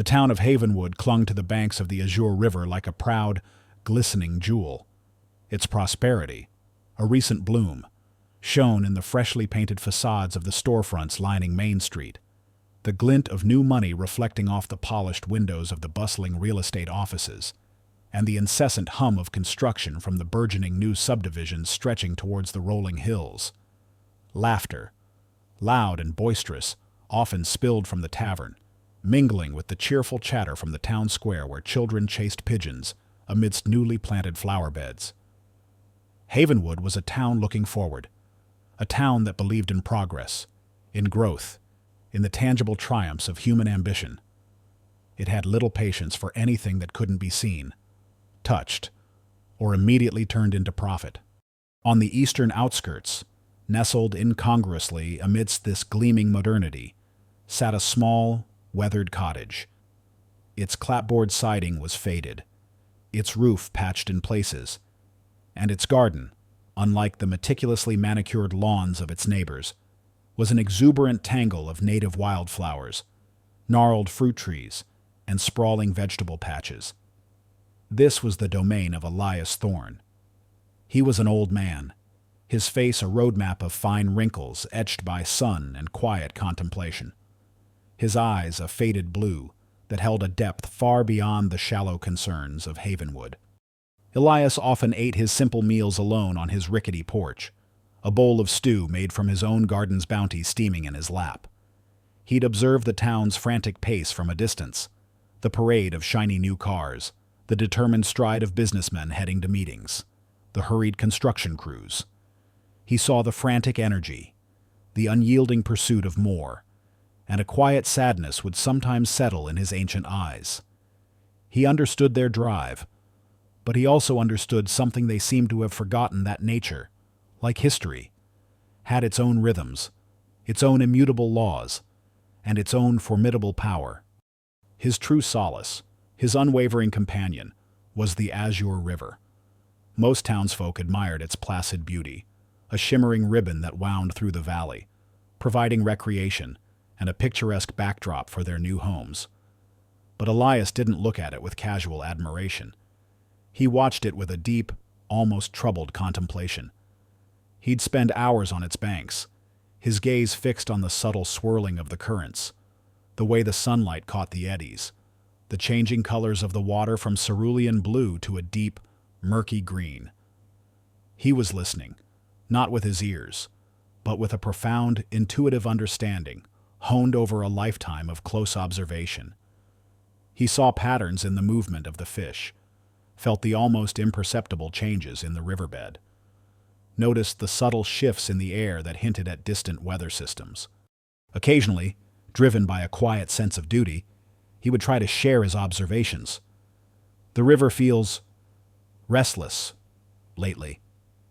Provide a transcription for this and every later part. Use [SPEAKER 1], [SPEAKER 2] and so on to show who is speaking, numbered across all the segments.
[SPEAKER 1] The town of Havenwood clung to the banks of the Azure River like a proud, glistening jewel. Its prosperity, a recent bloom, shone in the freshly painted facades of the storefronts lining Main Street, the glint of new money reflecting off the polished windows of the bustling real estate offices, and the incessant hum of construction from the burgeoning new subdivisions stretching towards the rolling hills. Laughter, loud and boisterous, often spilled from the tavern, mingling with the cheerful chatter from the town square where children chased pigeons amidst newly planted flower beds. Havenwood was a town looking forward, a town that believed in progress, in growth, in the tangible triumphs of human ambition. It had little patience for anything that couldn't be seen, touched, or immediately turned into profit. On the eastern outskirts, nestled incongruously amidst this gleaming modernity, sat a small, weathered cottage. Its clapboard siding was faded, its roof patched in places, and its garden, unlike the meticulously manicured lawns of its neighbors, was an exuberant tangle of native wildflowers, gnarled fruit trees, and sprawling vegetable patches. This was the domain of Elias Thorne. He was an old man, his face a roadmap of fine wrinkles etched by sun and quiet contemplation. His eyes a faded blue that held a depth far beyond the shallow concerns of Havenwood. Elias often ate his simple meals alone on his rickety porch, a bowl of stew made from his own garden's bounty steaming in his lap. He'd observe the town's frantic pace from a distance, the parade of shiny new cars, the determined stride of businessmen heading to meetings, the hurried construction crews. He saw the frantic energy, the unyielding pursuit of more, and a quiet sadness would sometimes settle in his ancient eyes. He understood their drive, but he also understood something they seemed to have forgotten, that nature, like history, had its own rhythms, its own immutable laws, and its own formidable power. His true solace, his unwavering companion, was the Azure River. Most townsfolk admired its placid beauty, a shimmering ribbon that wound through the valley, providing recreation and a picturesque backdrop for their new homes. But Elias didn't look at it with casual admiration. He watched it with a deep, almost troubled contemplation. He'd spend hours on its banks, his gaze fixed on the subtle swirling of the currents, the way the sunlight caught the eddies, the changing colors of the water from cerulean blue to a deep, murky green. He was listening, not with his ears, but with a profound, intuitive understanding, honed over a lifetime of close observation. He saw patterns in the movement of the fish, felt the almost imperceptible changes in the riverbed, noticed the subtle shifts in the air that hinted at distant weather systems. Occasionally, driven by a quiet sense of duty, he would try to share his observations. "The river feels restless lately,"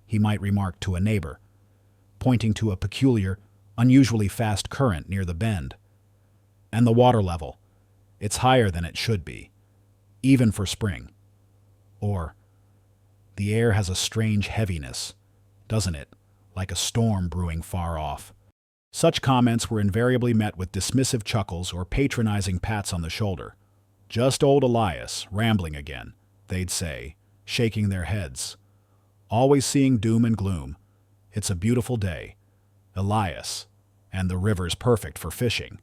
[SPEAKER 1] he might remark to a neighbor, pointing to a peculiar, unusually fast current near the bend. "And the water level, it's higher than it should be, even for spring." Or, "The air has a strange heaviness, doesn't it, like a storm brewing far off." Such comments were invariably met with dismissive chuckles or patronizing pats on the shoulder. "Just old Elias, rambling again," they'd say, shaking their heads. "Always seeing doom and gloom. It's a beautiful day. Elias, and the river's perfect for fishing."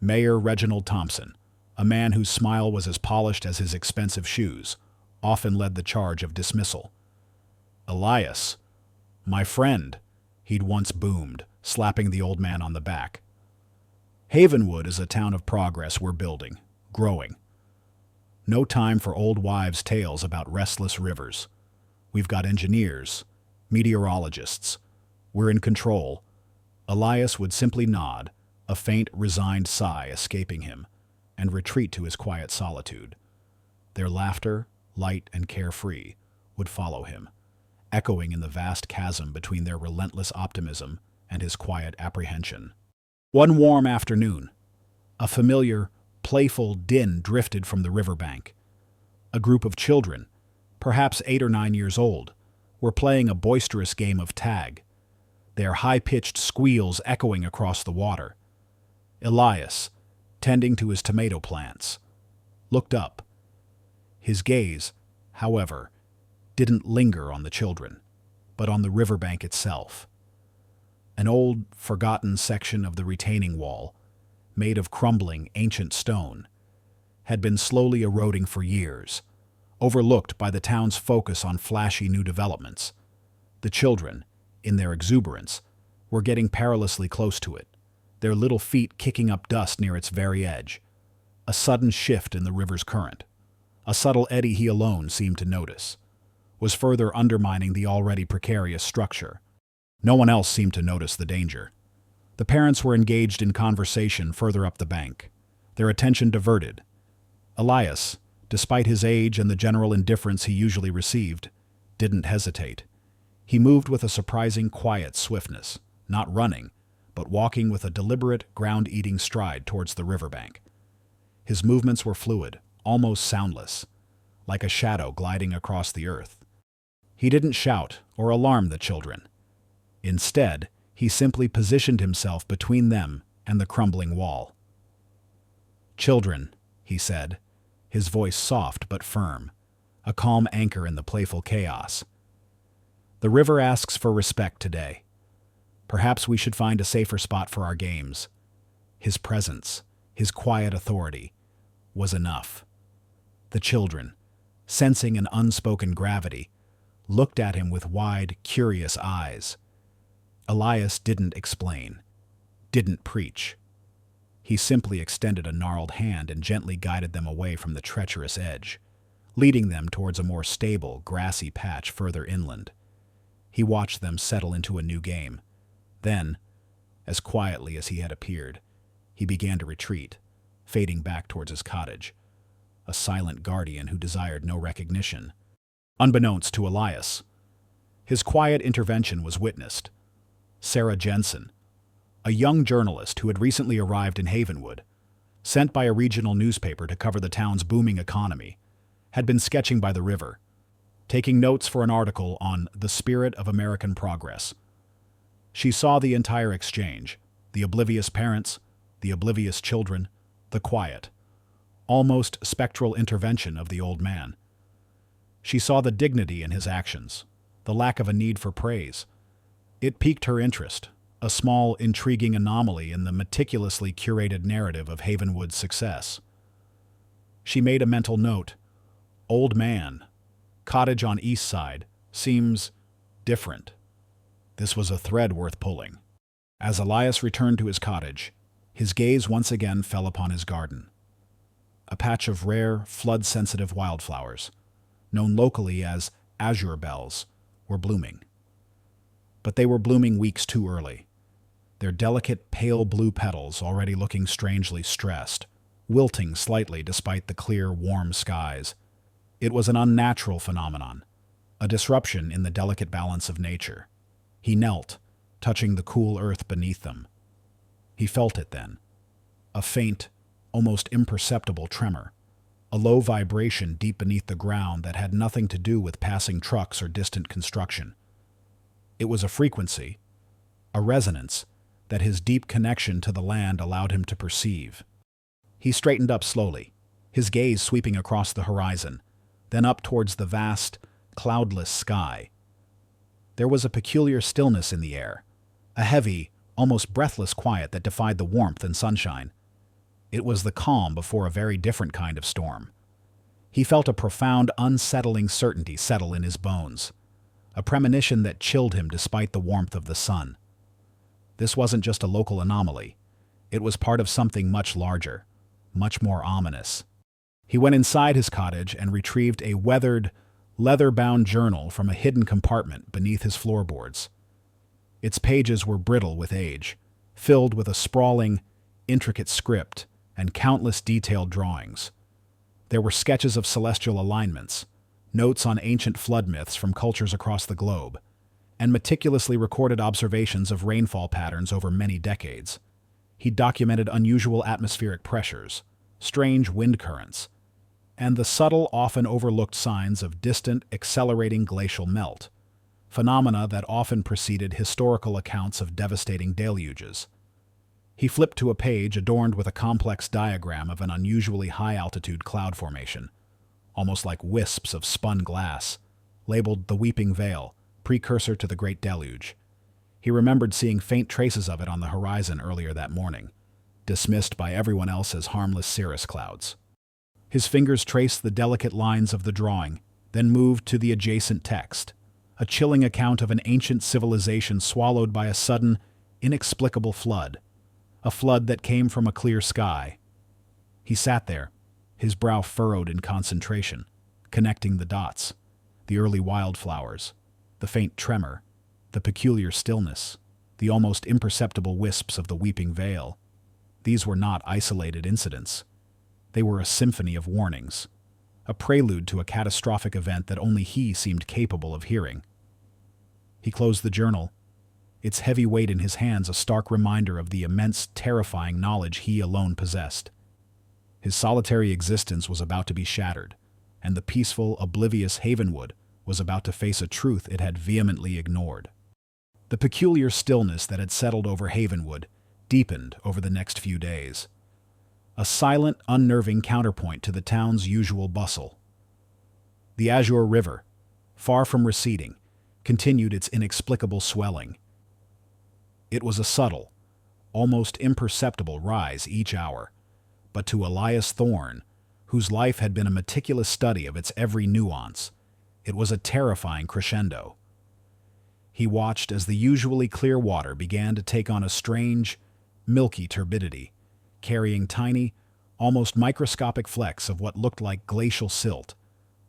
[SPEAKER 1] Mayor Reginald Thompson, a man whose smile was as polished as his expensive shoes, often led the charge of dismissal. "Elias, my friend," he'd once boomed, slapping the old man on the back. "Havenwood is a town of progress we're building, growing. No time for old wives' tales about restless rivers. We've got engineers, meteorologists. We're in control." Elias would simply nod, a faint, resigned sigh escaping him, and retreat to his quiet solitude. Their laughter, light and carefree, would follow him, echoing in the vast chasm between their relentless optimism and his quiet apprehension. One warm afternoon, a familiar, playful din drifted from the riverbank. A group of children, perhaps 8 or 9 years old, were playing a boisterous game of tag, their high-pitched squeals echoing across the water. Elias, tending to his tomato plants, looked up. His gaze, however, didn't linger on the children, but on the riverbank itself. An old, forgotten section of the retaining wall, made of crumbling, ancient stone, had been slowly eroding for years, overlooked by the town's focus on flashy new developments. The children, in their exuberance, were getting perilously close to it, their little feet kicking up dust near its very edge. A sudden shift in the river's current, a subtle eddy he alone seemed to notice, was further undermining the already precarious structure. No one else seemed to notice the danger. The parents were engaged in conversation further up the bank, their attention diverted. Elias, despite his age and the general indifference he usually received, didn't hesitate. He moved with a surprising quiet swiftness, not running, but walking with a deliberate, ground-eating stride towards the riverbank. His movements were fluid, almost soundless, like a shadow gliding across the earth. He didn't shout or alarm the children. Instead, he simply positioned himself between them and the crumbling wall. "Children," he said, his voice soft but firm, a calm anchor in the playful chaos. "The river asks for respect today. Perhaps we should find a safer spot for our games." His presence, his quiet authority, was enough. The children, sensing an unspoken gravity, looked at him with wide, curious eyes. Elias didn't explain, didn't preach. He simply extended a gnarled hand and gently guided them away from the treacherous edge, leading them towards a more stable, grassy patch further inland. He watched them settle into a new game. Then, as quietly as he had appeared, he began to retreat, fading back towards his cottage, a silent guardian who desired no recognition. Unbeknownst to Elias, his quiet intervention was witnessed. Sarah Jensen, a young journalist who had recently arrived in Havenwood, sent by a regional newspaper to cover the town's booming economy, had been sketching by the river, taking notes for an article on the spirit of American progress. She saw the entire exchange, the oblivious parents, the oblivious children, the quiet, almost spectral intervention of the old man. She saw the dignity in his actions, the lack of a need for praise. It piqued her interest, a small, intriguing anomaly in the meticulously curated narrative of Havenwood's success. She made a mental note. Old man, cottage on east side, seems different. This was a thread worth pulling. As Elias returned to his cottage, his gaze once again fell upon his garden. A patch of rare, flood-sensitive wildflowers, known locally as azure bells, were blooming. But they were blooming weeks too early, their delicate pale blue petals already looking strangely stressed, wilting slightly despite the clear, warm skies. It was an unnatural phenomenon, a disruption in the delicate balance of nature. He knelt, touching the cool earth beneath them. He felt it then, a faint, almost imperceptible tremor, a low vibration deep beneath the ground that had nothing to do with passing trucks or distant construction. It was a frequency, a resonance, that his deep connection to the land allowed him to perceive. He straightened up slowly, his gaze sweeping across the horizon, then up towards the vast, cloudless sky. There was a peculiar stillness in the air, a heavy, almost breathless quiet that defied the warmth and sunshine. It was the calm before a very different kind of storm. He felt a profound, unsettling certainty settle in his bones, a premonition that chilled him despite the warmth of the sun. This wasn't just a local anomaly. It was part of something much larger, much more ominous. He went inside his cottage and retrieved a weathered, leather-bound journal from a hidden compartment beneath his floorboards. Its pages were brittle with age, filled with a sprawling, intricate script and countless detailed drawings. There were sketches of celestial alignments, notes on ancient flood myths from cultures across the globe, and meticulously recorded observations of rainfall patterns over many decades. He documented unusual atmospheric pressures, strange wind currents, and the subtle, often overlooked signs of distant, accelerating glacial melt, phenomena that often preceded historical accounts of devastating deluges. He flipped to a page adorned with a complex diagram of an unusually high-altitude cloud formation, almost like wisps of spun glass, labeled the Weeping Veil, precursor to the Great Deluge. He remembered seeing faint traces of it on the horizon earlier that morning, dismissed by everyone else as harmless cirrus clouds. His fingers traced the delicate lines of the drawing, then moved to the adjacent text, a chilling account of an ancient civilization swallowed by a sudden, inexplicable flood, a flood that came from a clear sky. He sat there, his brow furrowed in concentration, connecting the dots, the early wildflowers, the faint tremor, the peculiar stillness, the almost imperceptible wisps of the Weeping Veil. These were not isolated incidents. They were a symphony of warnings, a prelude to a catastrophic event that only he seemed capable of hearing. He closed the journal, its heavy weight in his hands a stark reminder of the immense, terrifying knowledge he alone possessed. His solitary existence was about to be shattered, and the peaceful, oblivious Havenwood was about to face a truth it had vehemently ignored. The peculiar stillness that had settled over Havenwood deepened over the next few days, a silent, unnerving counterpoint to the town's usual bustle. The Azure River, far from receding, continued its inexplicable swelling. It was a subtle, almost imperceptible rise each hour, but to Elias Thorne, whose life had been a meticulous study of its every nuance, it was a terrifying crescendo. He watched as the usually clear water began to take on a strange, milky turbidity, carrying tiny, almost microscopic flecks of what looked like glacial silt,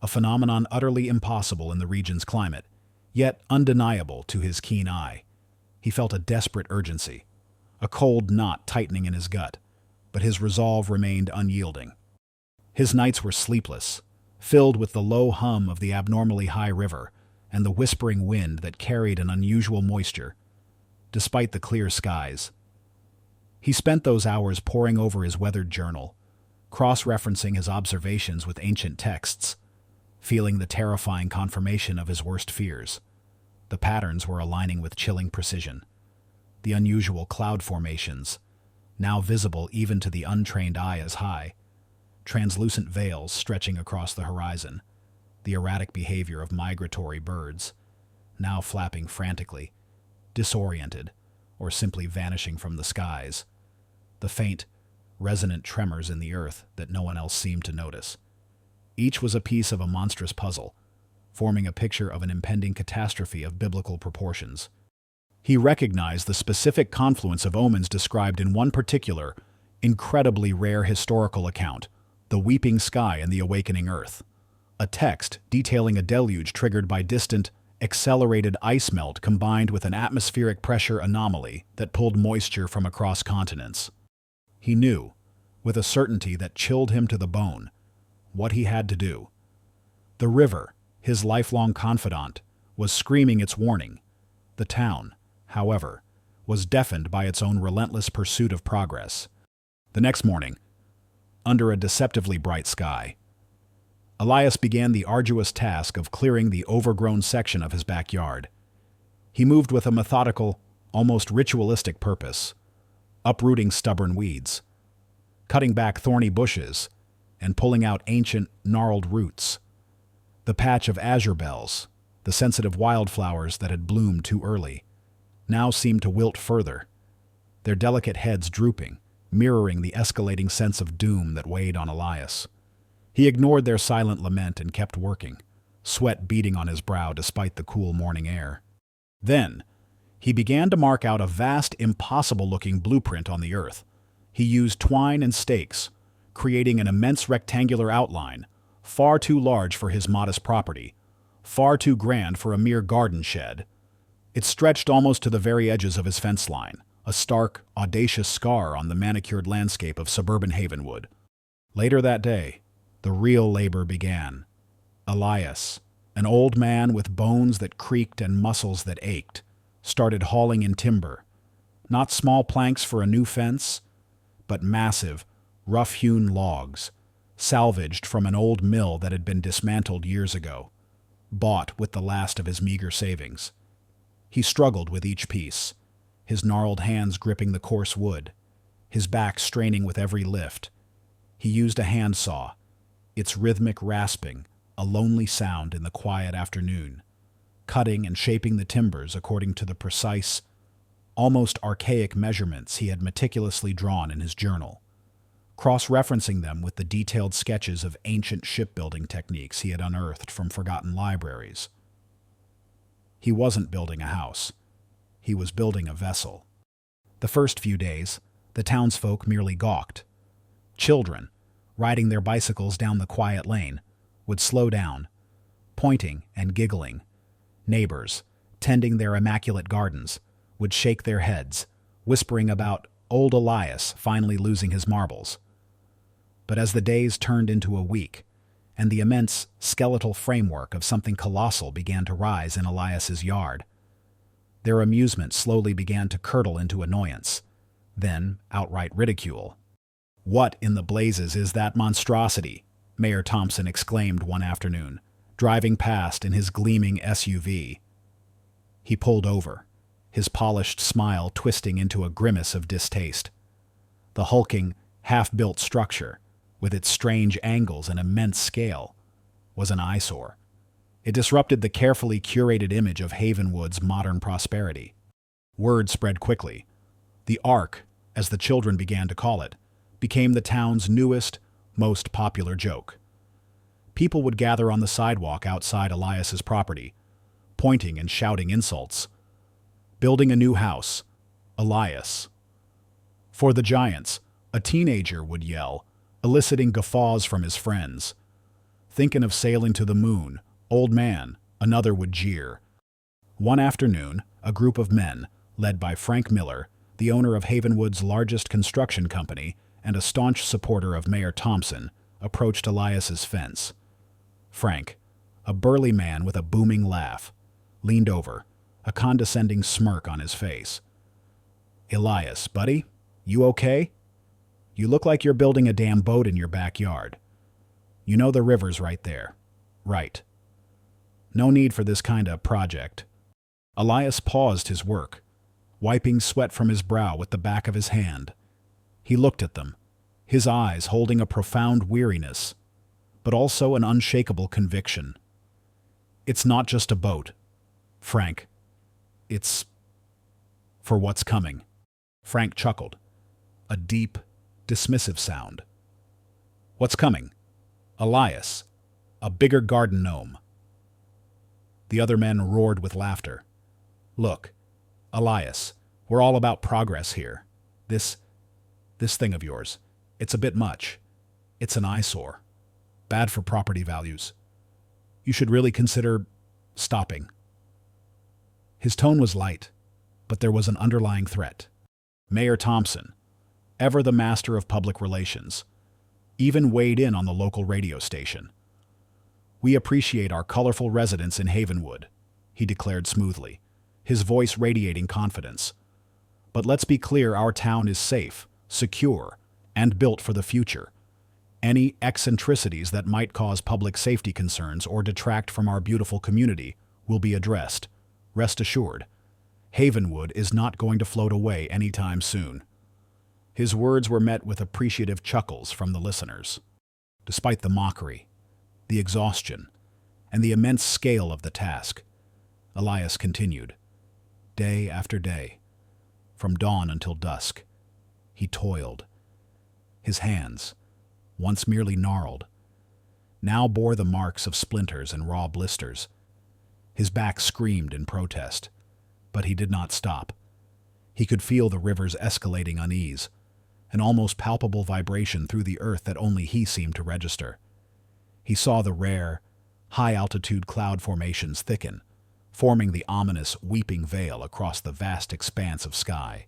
[SPEAKER 1] a phenomenon utterly impossible in the region's climate, yet undeniable to his keen eye. He felt a desperate urgency, a cold knot tightening in his gut, but his resolve remained unyielding. His nights were sleepless, filled with the low hum of the abnormally high river and the whispering wind that carried an unusual moisture, despite the clear skies. He spent those hours poring over his weathered journal, cross-referencing his observations with ancient texts, feeling the terrifying confirmation of his worst fears. The patterns were aligning with chilling precision. The unusual cloud formations, now visible even to the untrained eye as high, translucent veils stretching across the horizon, the erratic behavior of migratory birds, now flapping frantically, disoriented, or simply vanishing from the skies, the faint, resonant tremors in the earth that no one else seemed to notice. Each was a piece of a monstrous puzzle, forming a picture of an impending catastrophe of biblical proportions. He recognized the specific confluence of omens described in one particular, incredibly rare historical account, the weeping sky and the awakening earth, a text detailing a deluge triggered by distant, accelerated ice melt combined with an atmospheric pressure anomaly that pulled moisture from across continents. He knew, with a certainty that chilled him to the bone, what he had to do. The river, his lifelong confidant, was screaming its warning. The town, however, was deafened by its own relentless pursuit of progress. The next morning, under a deceptively bright sky, Elias began the arduous task of clearing the overgrown section of his backyard. He moved with a methodical, almost ritualistic purpose, uprooting stubborn weeds, cutting back thorny bushes, and pulling out ancient, gnarled roots. The patch of azure bells, the sensitive wildflowers that had bloomed too early, now seemed to wilt further, their delicate heads drooping, mirroring the escalating sense of doom that weighed on Elias. He ignored their silent lament and kept working, sweat beading on his brow despite the cool morning air. Then, he began to mark out a vast, impossible-looking blueprint on the earth. He used twine and stakes, creating an immense rectangular outline, far too large for his modest property, far too grand for a mere garden shed. It stretched almost to the very edges of his fence line, a stark, audacious scar on the manicured landscape of suburban Havenwood. Later that day, the real labor began. Elias, an old man with bones that creaked and muscles that ached, started hauling in timber. Not small planks for a new fence, but massive, rough-hewn logs, salvaged from an old mill that had been dismantled years ago, bought with the last of his meager savings. He struggled with each piece, his gnarled hands gripping the coarse wood, his back straining with every lift. He used a handsaw, its rhythmic rasping, a lonely sound in the quiet afternoon, cutting and shaping the timbers according to the precise, almost archaic measurements he had meticulously drawn in his journal, cross-referencing them with the detailed sketches of ancient shipbuilding techniques he had unearthed from forgotten libraries. He wasn't building a house. He was building a vessel. The first few days, the townsfolk merely gawked. Children, riding their bicycles down the quiet lane, would slow down, pointing and giggling. Neighbors, tending their immaculate gardens, would shake their heads, whispering about old Elias finally losing his marbles. But as the days turned into a week, and the immense skeletal framework of something colossal began to rise in Elias's yard, their amusement slowly began to curdle into annoyance, then outright ridicule. "What in the blazes is that monstrosity?" Mayor Thompson exclaimed one afternoon, driving past in his gleaming SUV. He pulled over, his polished smile twisting into a grimace of distaste. The hulking, half-built structure, with its strange angles and immense scale, was an eyesore. It disrupted the carefully curated image of Havenwood's modern prosperity. Word spread quickly. The Ark, as the children began to call it, became the town's newest, most popular joke. People would gather on the sidewalk outside Elias's property, pointing and shouting insults. "Building a new house. Elias." "For the giants," a teenager would yell, eliciting guffaws from his friends. "Thinking of sailing to the moon, old man," another would jeer. One afternoon, a group of men, led by Frank Miller, the owner of Havenwood's largest construction company and a staunch supporter of Mayor Thompson, approached Elias's fence. Frank, a burly man with a booming laugh, leaned over, a condescending smirk on his face. "Elias, buddy, you okay? You look like you're building a damn boat in your backyard. You know the river's right there. Right. No need for this kind of project." Elias paused his work, wiping sweat from his brow with the back of his hand. He looked at them, his eyes holding a profound weariness, but also an unshakable conviction. "It's not just a boat, Frank. It's for what's coming." Frank chuckled, a deep, dismissive sound. "What's coming?" "Elias, a bigger garden gnome." The other men roared with laughter. "Look, Elias, we're all about progress here. This thing of yours, it's a bit much. It's an eyesore. Bad for property values. You should really consider stopping." His tone was light, but there was an underlying threat. Mayor Thompson, ever the master of public relations, even weighed in on the local radio station. "We appreciate our colorful residents in Havenwood," he declared smoothly, his voice radiating confidence. "But let's be clear, our town is safe, secure, and built for the future. Any eccentricities that might cause public safety concerns or detract from our beautiful community will be addressed. Rest assured, Havenwood is not going to float away anytime soon." His words were met with appreciative chuckles from the listeners. Despite the mockery, the exhaustion, and the immense scale of the task, Elias continued. Day after day, from dawn until dusk, he toiled. His hands, once merely gnarled, now bore the marks of splinters and raw blisters. His back screamed in protest, but he did not stop. He could feel the river's escalating unease, an almost palpable vibration through the earth that only he seemed to register. He saw the rare, high-altitude cloud formations thicken, forming the ominous weeping veil across the vast expanse of sky.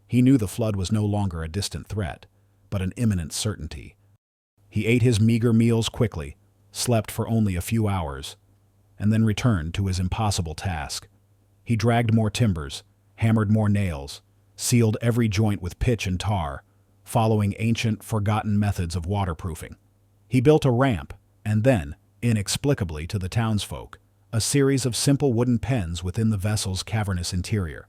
[SPEAKER 1] He knew the flood was no longer a distant threat, but an imminent certainty. He ate his meager meals quickly, slept for only a few hours, and then returned to his impossible task. He dragged more timbers, hammered more nails, sealed every joint with pitch and tar, following ancient, forgotten methods of waterproofing. He built a ramp, and then, inexplicably to the townsfolk, a series of simple wooden pens within the vessel's cavernous interior.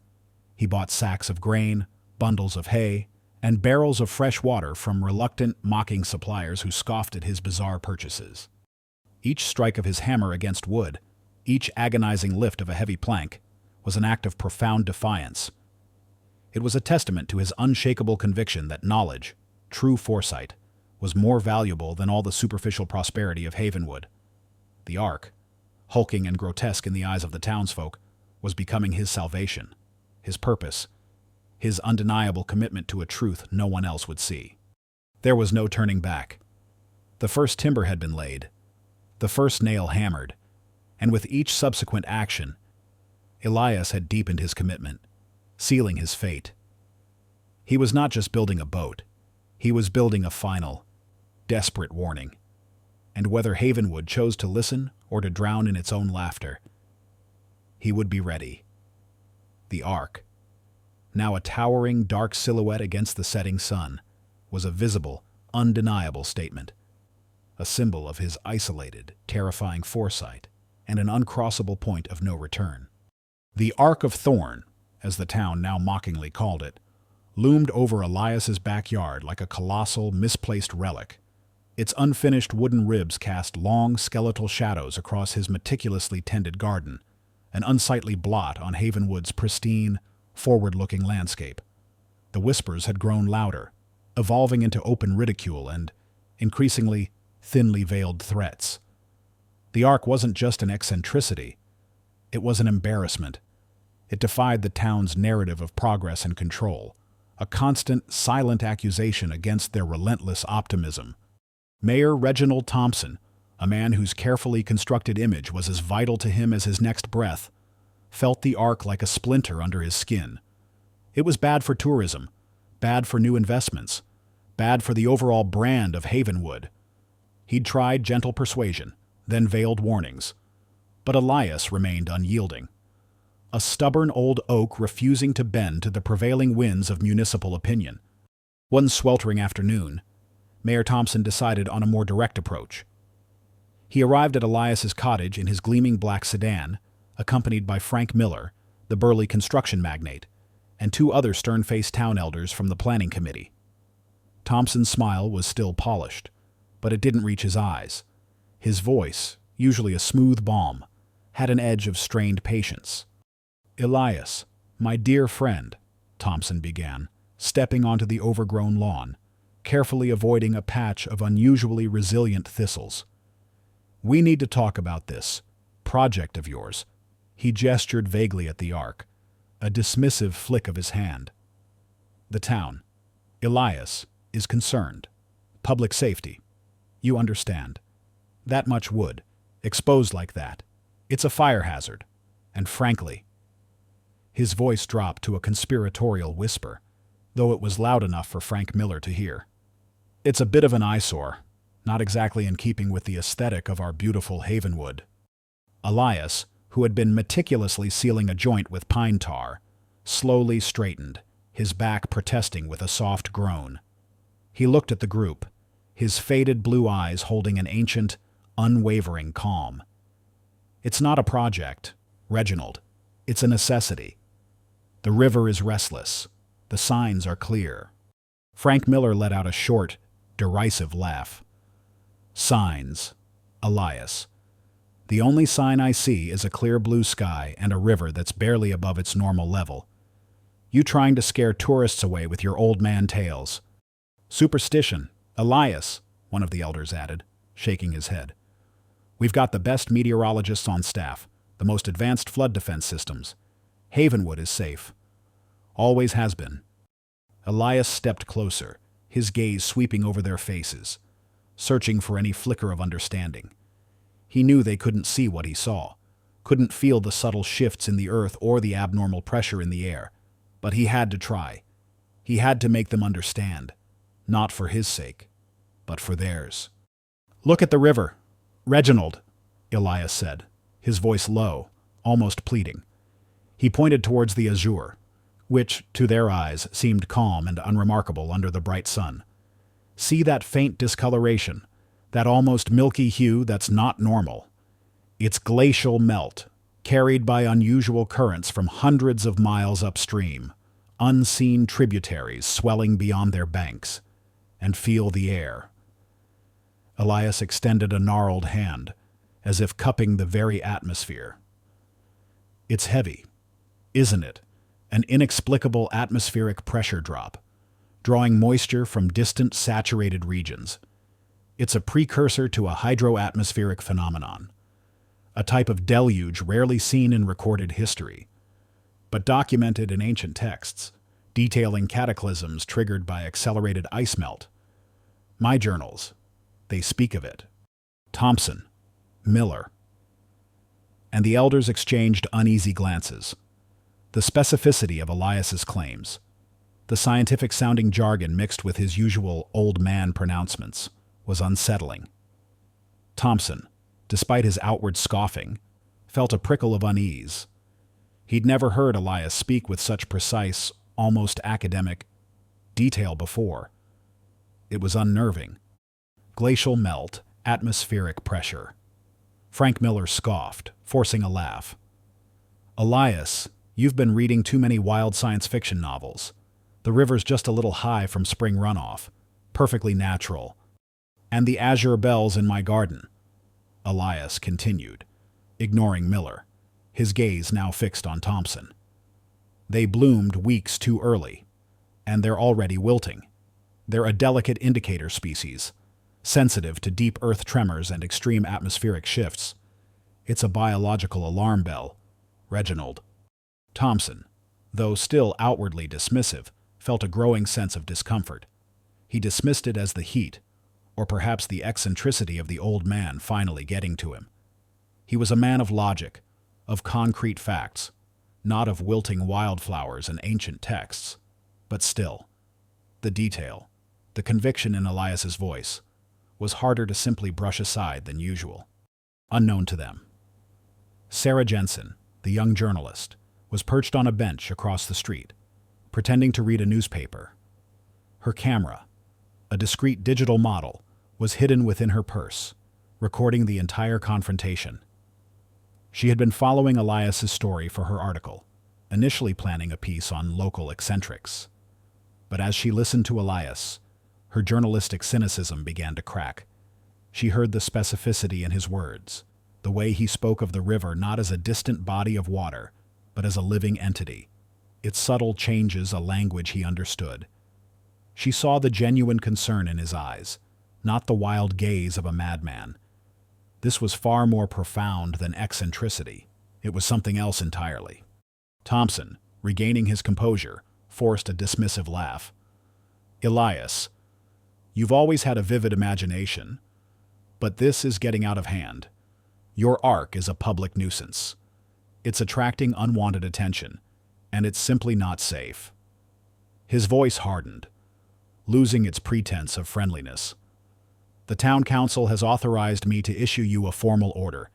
[SPEAKER 1] He bought sacks of grain, bundles of hay, and barrels of fresh water from reluctant, mocking suppliers who scoffed at his bizarre purchases. Each strike of his hammer against wood, each agonizing lift of a heavy plank, was an act of profound defiance. It was a testament to his unshakable conviction that knowledge, true foresight, was more valuable than all the superficial prosperity of Havenwood. The Ark, hulking and grotesque in the eyes of the townsfolk, was becoming his salvation, his purpose, his undeniable commitment to a truth no one else would see. There was no turning back. The first timber had been laid, the first nail hammered, and with each subsequent action, Elias had deepened his commitment, sealing his fate. He was not just building a boat, he was building a final, desperate warning. And whether Havenwood chose to listen or to drown in its own laughter, he would be ready. The Ark, now a towering dark silhouette against the setting sun, was a visible, undeniable statement, a symbol of his isolated, terrifying foresight, and an uncrossable point of no return. The Ark of Thorn, as the town now mockingly called it, loomed over Elias's backyard like a colossal, misplaced relic. Its unfinished wooden ribs cast long, skeletal shadows across his meticulously tended garden, an unsightly blot on Havenwood's pristine, forward-looking landscape. The whispers had grown louder, evolving into open ridicule and, increasingly, thinly veiled threats. The Ark wasn't just an eccentricity. It was an embarrassment. It defied the town's narrative of progress and control, a constant, silent accusation against their relentless optimism. Mayor Reginald Thompson, a man whose carefully constructed image was as vital to him as his next breath, felt the Ark like a splinter under his skin. It was bad for tourism, bad for new investments, bad for the overall brand of Havenwood. He'd tried gentle persuasion, then veiled warnings. But Elias remained unyielding. A stubborn old oak refusing to bend to the prevailing winds of municipal opinion. One sweltering afternoon, Mayor Thompson decided on a more direct approach. He arrived at Elias's cottage in his gleaming black sedan, accompanied by Frank Miller, the burly construction magnate, and two other stern-faced town elders from the planning committee. Thompson's smile was still polished, but it didn't reach his eyes. His voice, usually a smooth balm, had an edge of strained patience. "Elias, my dear friend," Thompson began, stepping onto the overgrown lawn, carefully avoiding a patch of unusually resilient thistles. "We need to talk about this project of yours." He gestured vaguely at the Ark, a dismissive flick of his hand. "The town, Elias, is concerned. Public safety. You understand. That much wood, exposed like that, it's a fire hazard. And frankly—" His voice dropped to a conspiratorial whisper, though it was loud enough for Frank Miller to hear. "It's a bit of an eyesore, not exactly in keeping with the aesthetic of our beautiful Havenwood." Elias, who had been meticulously sealing a joint with pine tar, slowly straightened, his back protesting with a soft groan. He looked at the group, his faded blue eyes holding an ancient, unwavering calm. "It's not a project, Reginald. It's a necessity. The river is restless. The signs are clear." Frank Miller let out a short, derisive laugh. "Signs, Elias. The only sign I see is a clear blue sky and a river that's barely above its normal level. You trying to scare tourists away with your old man tales." "Superstition, Elias," one of the elders added, shaking his head. "We've got the best meteorologists on staff, the most advanced flood defense systems. Havenwood is safe. Always has been." Elias stepped closer, his gaze sweeping over their faces, searching for any flicker of understanding. He knew they couldn't see what he saw, couldn't feel the subtle shifts in the earth or the abnormal pressure in the air, but he had to try. He had to make them understand, not for his sake, but for theirs. "Look at the river, Reginald," Elias said, his voice low, almost pleading. He pointed towards the azure, which, to their eyes, seemed calm and unremarkable under the bright sun. "See that faint discoloration, that almost milky hue that's not normal. It's glacial melt, carried by unusual currents from hundreds of miles upstream, unseen tributaries swelling beyond their banks, and feel the air. Elias extended a gnarled hand, as if cupping the very atmosphere. It's heavy, isn't it? An inexplicable atmospheric pressure drop, drawing moisture from distant saturated regions. It's a precursor to a hydroatmospheric phenomenon, a type of deluge rarely seen in recorded history, but documented in ancient texts, detailing cataclysms triggered by accelerated ice melt. My journals, they speak of it. Thompson, Miller, and the elders exchanged uneasy glances. The specificity of Elias's claims, the scientific-sounding jargon mixed with his usual old man pronouncements, was unsettling. Thompson, despite his outward scoffing, felt a prickle of unease. He'd never heard Elias speak with such precise, almost academic detail before. It was unnerving. Glacial melt, atmospheric pressure. Frank Miller scoffed, forcing a laugh. Elias, you've been reading too many wild science fiction novels. The river's just a little high from spring runoff. Perfectly natural. And the azure bells in my garden. Elias continued, ignoring Miller, his gaze now fixed on Thompson. They bloomed weeks too early, and they're already wilting. They're a delicate indicator species, sensitive to deep earth tremors and extreme atmospheric shifts. It's a biological alarm bell, Reginald. Thompson, though still outwardly dismissive, felt a growing sense of discomfort. He dismissed it as the heat, or perhaps the eccentricity of the old man finally getting to him. He was a man of logic, of concrete facts, not of wilting wildflowers and ancient texts. But still, the detail, the conviction in Elias's voice, was harder to simply brush aside than usual. Unknown to them, Sarah Jensen, the young journalist, was perched on a bench across the street, pretending to read a newspaper. Her camera, a discreet digital model, was hidden within her purse, recording the entire confrontation. She had been following Elias's story for her article, initially planning a piece on local eccentrics. But as she listened to Elias, her journalistic cynicism began to crack. She heard the specificity in his words, the way he spoke of the river not as a distant body of water, but as a living entity, its subtle changes a language he understood. She saw the genuine concern in his eyes, not the wild gaze of a madman. This was far more profound than eccentricity. It was something else entirely. Thompson, regaining his composure, forced a dismissive laugh. Elias, you've always had a vivid imagination, but this is getting out of hand. Your arc is a public nuisance. It's attracting unwanted attention, and it's simply not safe. His voice hardened, losing its pretense of friendliness. The town council has authorized me to issue you a formal order.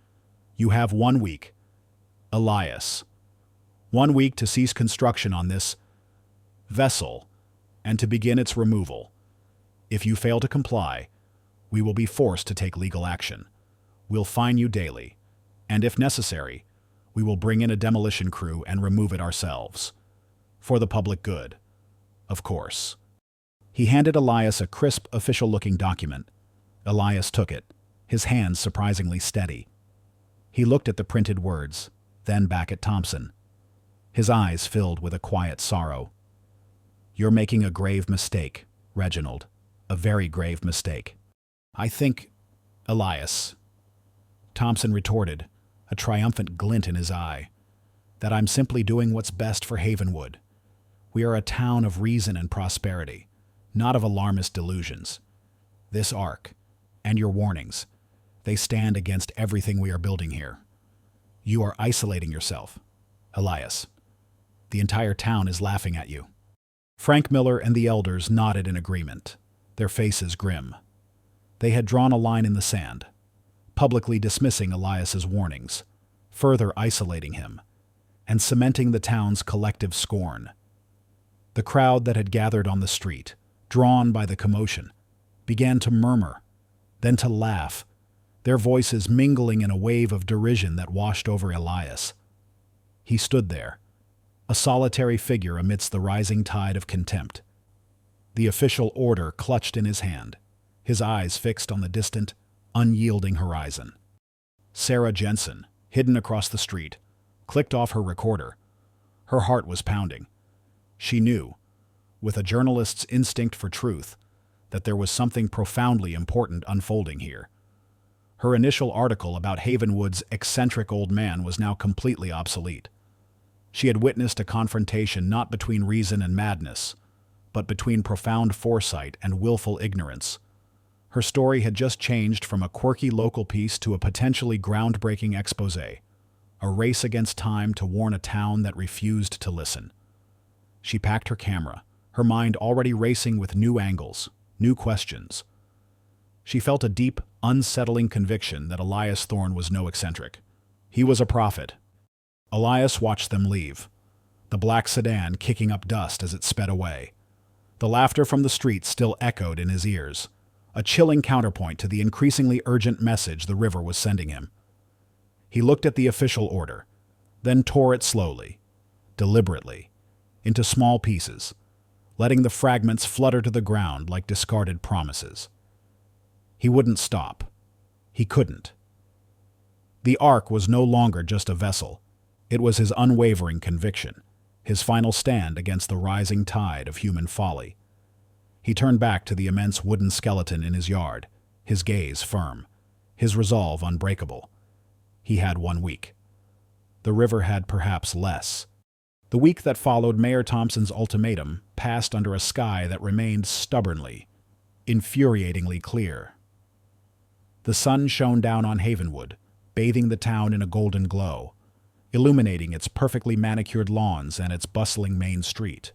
[SPEAKER 1] You have 1 week. Elias. 1 week to cease construction on this vessel and to begin its removal. If you fail to comply, we will be forced to take legal action. We'll fine you daily, and if necessary, we will bring in a demolition crew and remove it ourselves. For the public good, of course. He handed Elias a crisp, official-looking document. Elias took it, his hands surprisingly steady. He looked at the printed words, then back at Thompson. His eyes filled with a quiet sorrow. You're making a grave mistake, Reginald. A very grave mistake. I think, Elias, Thompson retorted, a triumphant glint in his eye, that I'm simply doing what's best for Havenwood. We are a town of reason and prosperity, not of alarmist delusions. This arc, and your warnings, they stand against everything we are building here. You are isolating yourself, Elias. The entire town is laughing at you. Frank Miller and the elders nodded in agreement, their faces grim. They had drawn a line in the sand, publicly dismissing Elias's warnings, further isolating him, and cementing the town's collective scorn. The crowd that had gathered on the street, drawn by the commotion, began to murmur, then to laugh, their voices mingling in a wave of derision that washed over Elias. He stood there, a solitary figure amidst the rising tide of contempt. The official order clutched in his hand, his eyes fixed on the distant, unyielding horizon. Sarah Jensen, hidden across the street, clicked off her recorder. Her heart was pounding. She knew, with a journalist's instinct for truth, that there was something profoundly important unfolding here. Her initial article about Havenwood's eccentric old man was now completely obsolete. She had witnessed a confrontation not between reason and madness, but between profound foresight and willful ignorance. Her story had just changed from a quirky local piece to a potentially groundbreaking exposé, a race against time to warn a town that refused to listen. She packed her camera, her mind already racing with new angles, new questions. She felt a deep, unsettling conviction that Elias Thorne was no eccentric. He was a prophet. Elias watched them leave, the black sedan kicking up dust as it sped away. The laughter from the street still echoed in his ears, a chilling counterpoint to the increasingly urgent message the river was sending him. He looked at the official order, then tore it slowly, deliberately, into small pieces, letting the fragments flutter to the ground like discarded promises. He wouldn't stop. He couldn't. The Ark was no longer just a vessel. It was his unwavering conviction, his final stand against the rising tide of human folly. He turned back to the immense wooden skeleton in his yard, his gaze firm, his resolve unbreakable. He had 1 week. The river had perhaps less. The week that followed Mayor Thompson's ultimatum passed under a sky that remained stubbornly, infuriatingly clear. The sun shone down on Havenwood, bathing the town in a golden glow, illuminating its perfectly manicured lawns and its bustling main street.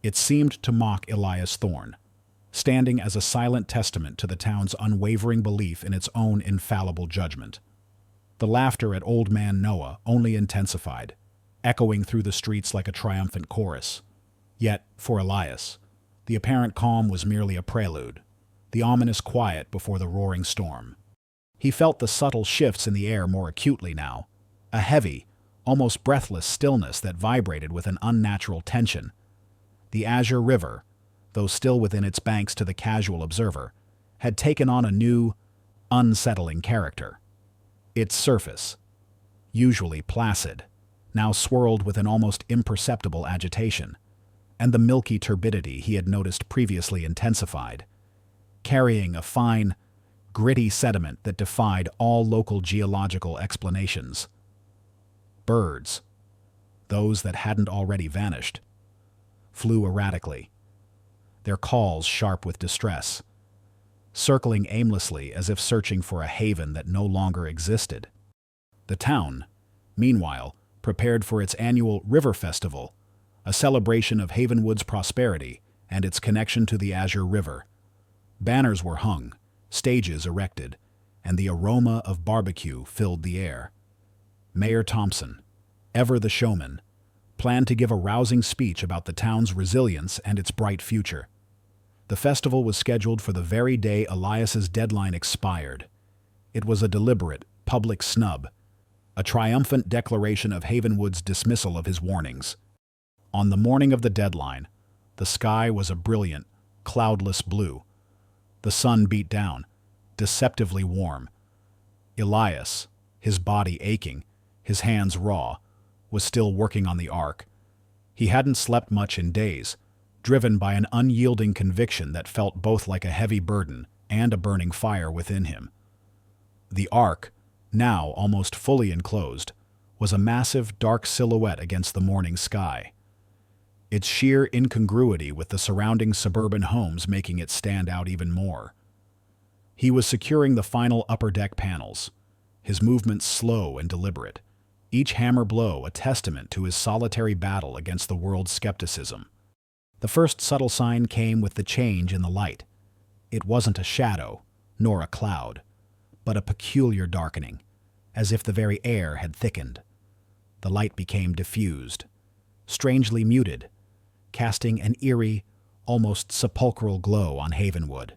[SPEAKER 1] It seemed to mock Elias Thorne, standing as a silent testament to the town's unwavering belief in its own infallible judgment. The laughter at Old Man Noah only intensified, echoing through the streets like a triumphant chorus. Yet, for Elias, the apparent calm was merely a prelude, the ominous quiet before the roaring storm. He felt the subtle shifts in the air more acutely now, a heavy, almost breathless stillness that vibrated with an unnatural tension. The azure river, though still within its banks to the casual observer, had taken on a new, unsettling character. Its surface, usually placid, now swirled with an almost imperceptible agitation, and the milky turbidity he had noticed previously intensified, carrying a fine, gritty sediment that defied all local geological explanations. Birds, those that hadn't already vanished, flew erratically, their calls sharp with distress, circling aimlessly as if searching for a haven that no longer existed. The town, meanwhile, prepared for its annual River Festival, a celebration of Havenwood's prosperity and its connection to the Azure River. Banners were hung, stages erected, and the aroma of barbecue filled the air. Mayor Thompson, ever the showman, planned to give a rousing speech about the town's resilience and its bright future. The festival was scheduled for the very day Elias's deadline expired. It was a deliberate, public snub, a triumphant declaration of Havenwood's dismissal of his warnings. On the morning of the deadline, the sky was a brilliant, cloudless blue. The sun beat down, deceptively warm. Elias, his body aching, his hands raw, was still working on the Ark. He hadn't slept much in days, driven by an unyielding conviction that felt both like a heavy burden and a burning fire within him. The Ark, now almost fully enclosed, was a massive dark silhouette against the morning sky, its sheer incongruity with the surrounding suburban homes making it stand out even more. He was securing the final upper deck panels, his movements slow and deliberate, each hammer blow a testament to his solitary battle against the world's skepticism. The first subtle sign came with the change in the light. It wasn't a shadow, nor a cloud, but a peculiar darkening, as if the very air had thickened. The light became diffused, strangely muted, casting an eerie, almost sepulchral glow on Havenwood.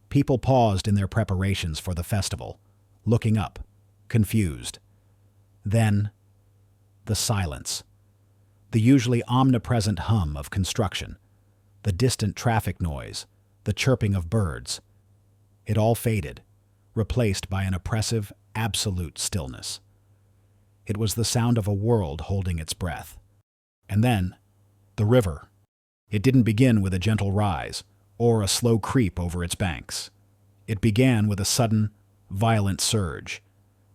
[SPEAKER 1] People paused in their preparations for the festival, looking up, confused. Then, the silence. The usually omnipresent hum of construction, the distant traffic noise, the chirping of birds. It all faded, replaced by an oppressive, absolute stillness. It was the sound of a world holding its breath. And then, the river. It didn't begin with a gentle rise, or a slow creep over its banks. It began with a sudden, violent surge.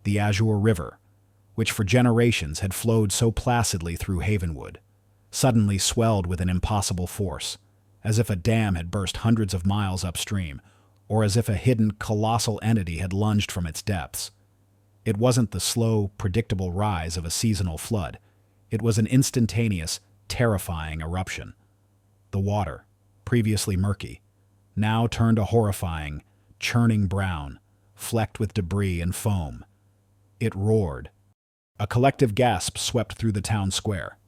[SPEAKER 1] The Azure River, which for generations had flowed so placidly through Havenwood, suddenly swelled with an impossible force, as if a dam had burst hundreds of miles upstream, or as if a hidden, colossal entity had lunged from its depths. It wasn't the slow, predictable rise of a seasonal flood. It was an instantaneous, terrifying eruption. The water, previously murky, now turned a horrifying, churning brown, flecked with debris and foam. It roared. A collective gasp swept through the town square.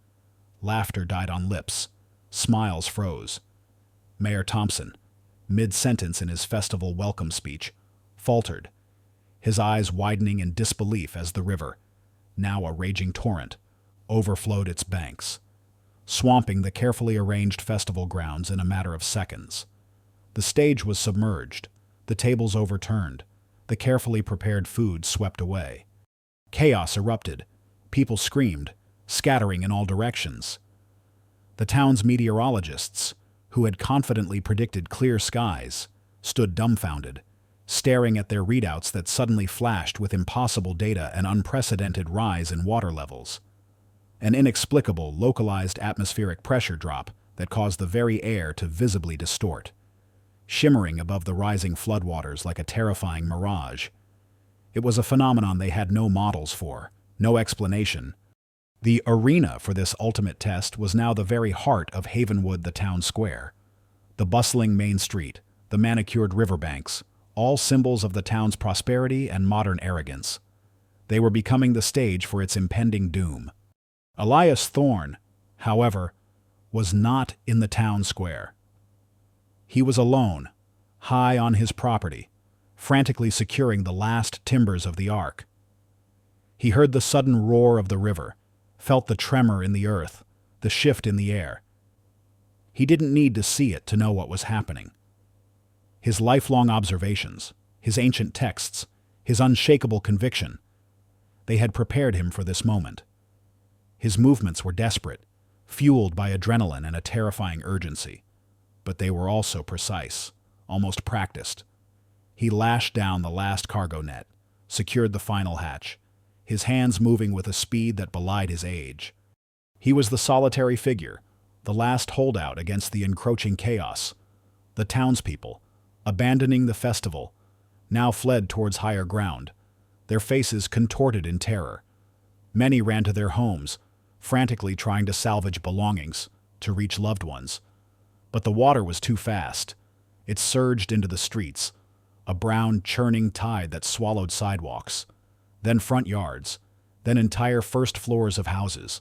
[SPEAKER 1] Laughter died on lips. Smiles froze. Mayor Thompson, mid-sentence in his festival welcome speech, faltered, his eyes widening in disbelief as the river, now a raging torrent, overflowed its banks, swamping the carefully arranged festival grounds in a matter of seconds. The stage was submerged, the tables overturned, the carefully prepared food swept away. Chaos erupted. People screamed, scattering in all directions. The town's meteorologists, who had confidently predicted clear skies, stood dumbfounded, staring at their readouts that suddenly flashed with impossible data and unprecedented rise in water levels. An inexplicable, localized atmospheric pressure drop that caused the very air to visibly distort, shimmering above the rising floodwaters like a terrifying mirage. It was a phenomenon they had no models for, no explanation. The arena for this ultimate test was now the very heart of Havenwood, the town square. The bustling main street, the manicured riverbanks, all symbols of the town's prosperity and modern arrogance. They were becoming the stage for its impending doom. Elias Thorne, however, was not in the town square. He was alone, high on his property, frantically securing the last timbers of the ark. He heard the sudden roar of the river, felt the tremor in the earth, the shift in the air. He didn't need to see it to know what was happening. His lifelong observations, his ancient texts, his unshakable conviction, they had prepared him for this moment. His movements were desperate, fueled by adrenaline and a terrifying urgency, but they were also precise, almost practiced. He lashed down the last cargo net, secured the final hatch, his hands moving with a speed that belied his age. He was the solitary figure, the last holdout against the encroaching chaos. The townspeople, abandoning the festival, now fled towards higher ground, their faces contorted in terror. Many ran to their homes, frantically trying to salvage belongings, to reach loved ones. But the water was too fast. It surged into the streets, a brown, churning tide that swallowed sidewalks, then front yards, then entire first floors of houses.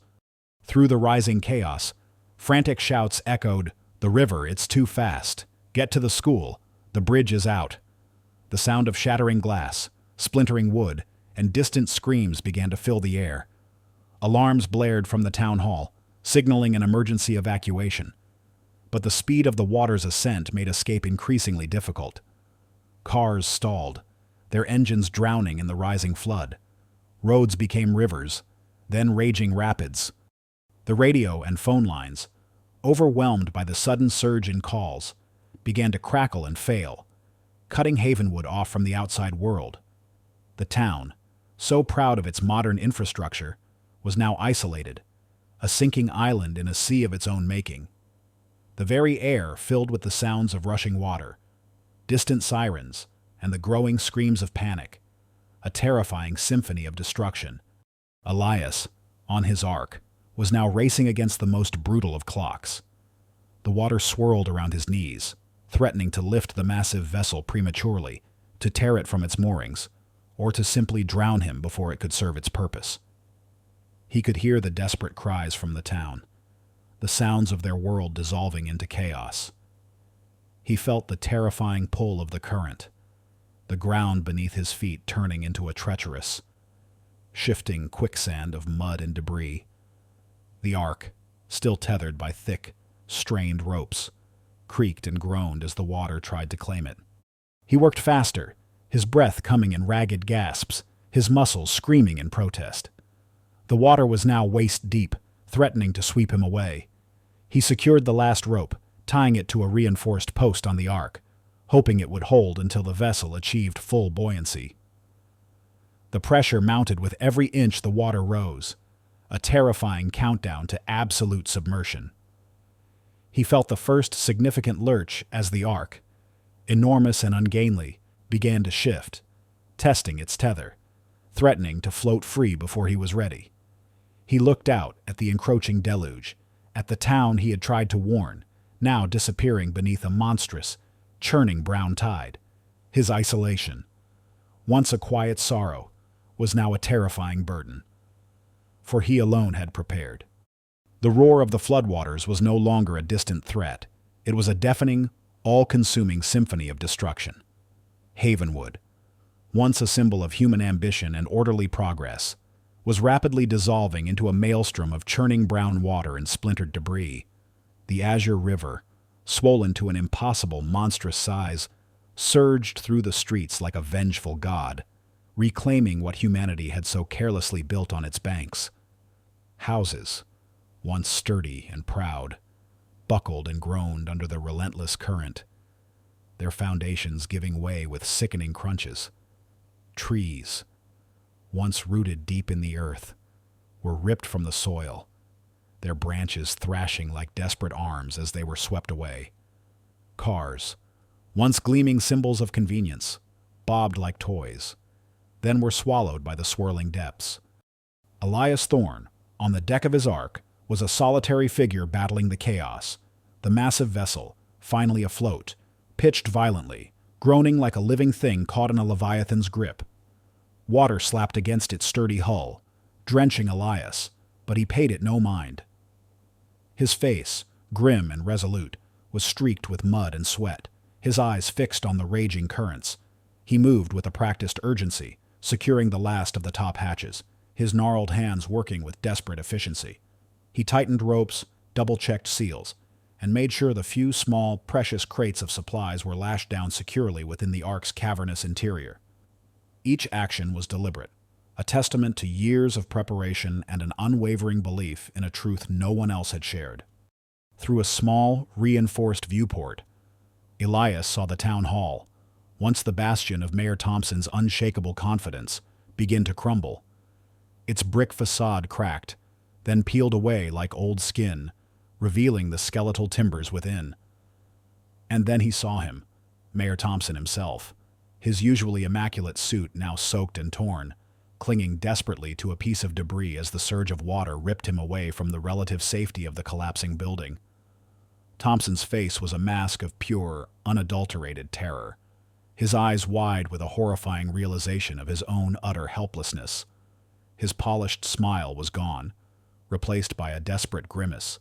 [SPEAKER 1] Through the rising chaos, frantic shouts echoed, "The river, it's too fast. Get to the school. The bridge is out." The sound of shattering glass, splintering wood, and distant screams began to fill the air. Alarms blared from the town hall, signaling an emergency evacuation. But the speed of the water's ascent made escape increasingly difficult. Cars stalled, their engines drowning in the rising flood. Roads became rivers, then raging rapids. The radio and phone lines, overwhelmed by the sudden surge in calls, began to crackle and fail, cutting Havenwood off from the outside world. The town, so proud of its modern infrastructure, was now isolated, a sinking island in a sea of its own making. The very air filled with the sounds of rushing water, distant sirens, and the growing screams of panic, a terrifying symphony of destruction. Elias, on his ark, was now racing against the most brutal of clocks. The water swirled around his knees, threatening to lift the massive vessel prematurely, to tear it from its moorings, or to simply drown him before it could serve its purpose. He could hear the desperate cries from the town, the sounds of their world dissolving into chaos. He felt the terrifying pull of the current, the ground beneath his feet turning into a treacherous, shifting quicksand of mud and debris. The ark, still tethered by thick, strained ropes, creaked and groaned as the water tried to claim it. He worked faster, his breath coming in ragged gasps, his muscles screaming in protest. The water was now waist-deep, threatening to sweep him away. He secured the last rope, tying it to a reinforced post on the ark, hoping it would hold until the vessel achieved full buoyancy. The pressure mounted with every inch the water rose, a terrifying countdown to absolute submersion. He felt the first significant lurch as the ark, enormous and ungainly, began to shift, testing its tether, threatening to float free before he was ready. He looked out at the encroaching deluge, at the town he had tried to warn, now disappearing beneath a monstrous, churning brown tide. His isolation, once a quiet sorrow, was now a terrifying burden. For he alone had prepared. The roar of the floodwaters was no longer a distant threat. It was a deafening, all-consuming symphony of destruction. Havenwood, once a symbol of human ambition and orderly progress, was rapidly dissolving into a maelstrom of churning brown water and splintered debris. The Azure River, swollen to an impossible, monstrous size, surged through the streets like a vengeful god, reclaiming what humanity had so carelessly built on its banks. Houses, once sturdy and proud, buckled and groaned under the relentless current, their foundations giving way with sickening crunches. Trees, once rooted deep in the earth, were ripped from the soil, their branches thrashing like desperate arms as they were swept away. Cars, once gleaming symbols of convenience, bobbed like toys, then were swallowed by the swirling depths. Elias Thorne, on the deck of his ark, was a solitary figure battling the chaos, the massive vessel, finally afloat, pitched violently, groaning like a living thing caught in a leviathan's grip. Water slapped against its sturdy hull, drenching Elias, but he paid it no mind. His face, grim and resolute, was streaked with mud and sweat, his eyes fixed on the raging currents. He moved with a practiced urgency, securing the last of the top hatches, his gnarled hands working with desperate efficiency. He tightened ropes, double-checked seals, and made sure the few small, precious crates of supplies were lashed down securely within the ark's cavernous interior. Each action was deliberate, a testament to years of preparation and an unwavering belief in a truth no one else had shared. Through a small, reinforced viewport, Elias saw the town hall, once the bastion of Mayor Thompson's unshakable confidence, begin to crumble. Its brick facade cracked, then peeled away like old skin, revealing the skeletal timbers within. And then he saw him, Mayor Thompson himself, his usually immaculate suit now soaked and torn, clinging desperately to a piece of debris as the surge of water ripped him away from the relative safety of the collapsing building. Thompson's face was a mask of pure, unadulterated terror, his eyes wide with a horrifying realization of his own utter helplessness. His polished smile was gone, replaced by a desperate grimace.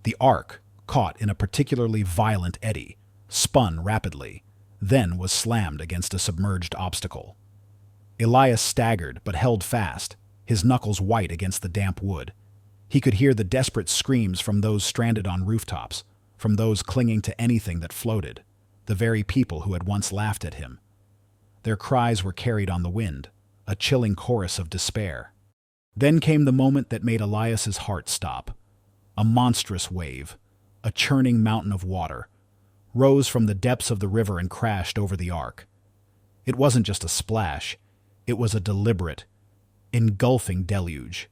[SPEAKER 1] The ark, caught in a particularly violent eddy, spun rapidly, then was slammed against a submerged obstacle. Elias staggered but held fast, his knuckles white against the damp wood. He could hear the desperate screams from those stranded on rooftops, from those clinging to anything that floated, the very people who had once laughed at him. Their cries were carried on the wind, a chilling chorus of despair. Then came the moment that made Elias's heart stop. A monstrous wave, a churning mountain of water, rose from the depths of the river and crashed over the ark. It wasn't just a splash, it was a deliberate, engulfing deluge.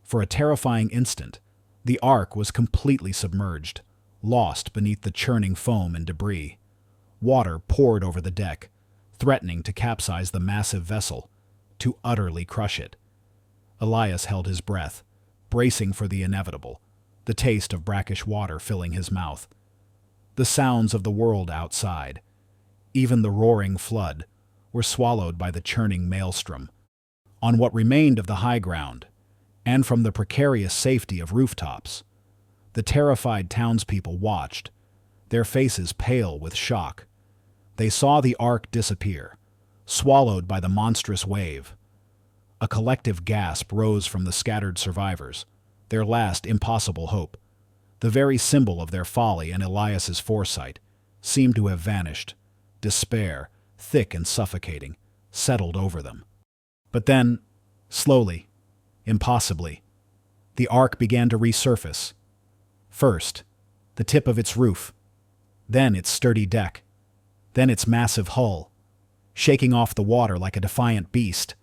[SPEAKER 1] For a terrifying instant, the ark was completely submerged, lost beneath the churning foam and debris. Water poured over the deck, threatening to capsize the massive vessel, to utterly crush it. Elias held his breath, bracing for the inevitable, the taste of brackish water filling his mouth. The sounds of the world outside, even the roaring flood, were swallowed by the churning maelstrom. On what remained of the high ground, and from the precarious safety of rooftops, the terrified townspeople watched, their faces pale with shock. They saw the ark disappear, swallowed by the monstrous wave. A collective gasp rose from the scattered survivors, their last impossible hope, the very symbol of their folly and Elias's foresight, seemed to have vanished. Despair, thick and suffocating, settled over them. But then, slowly, impossibly, the ark began to resurface. First, the tip of its roof, then its sturdy deck, then its massive hull, shaking off the water like a defiant beast.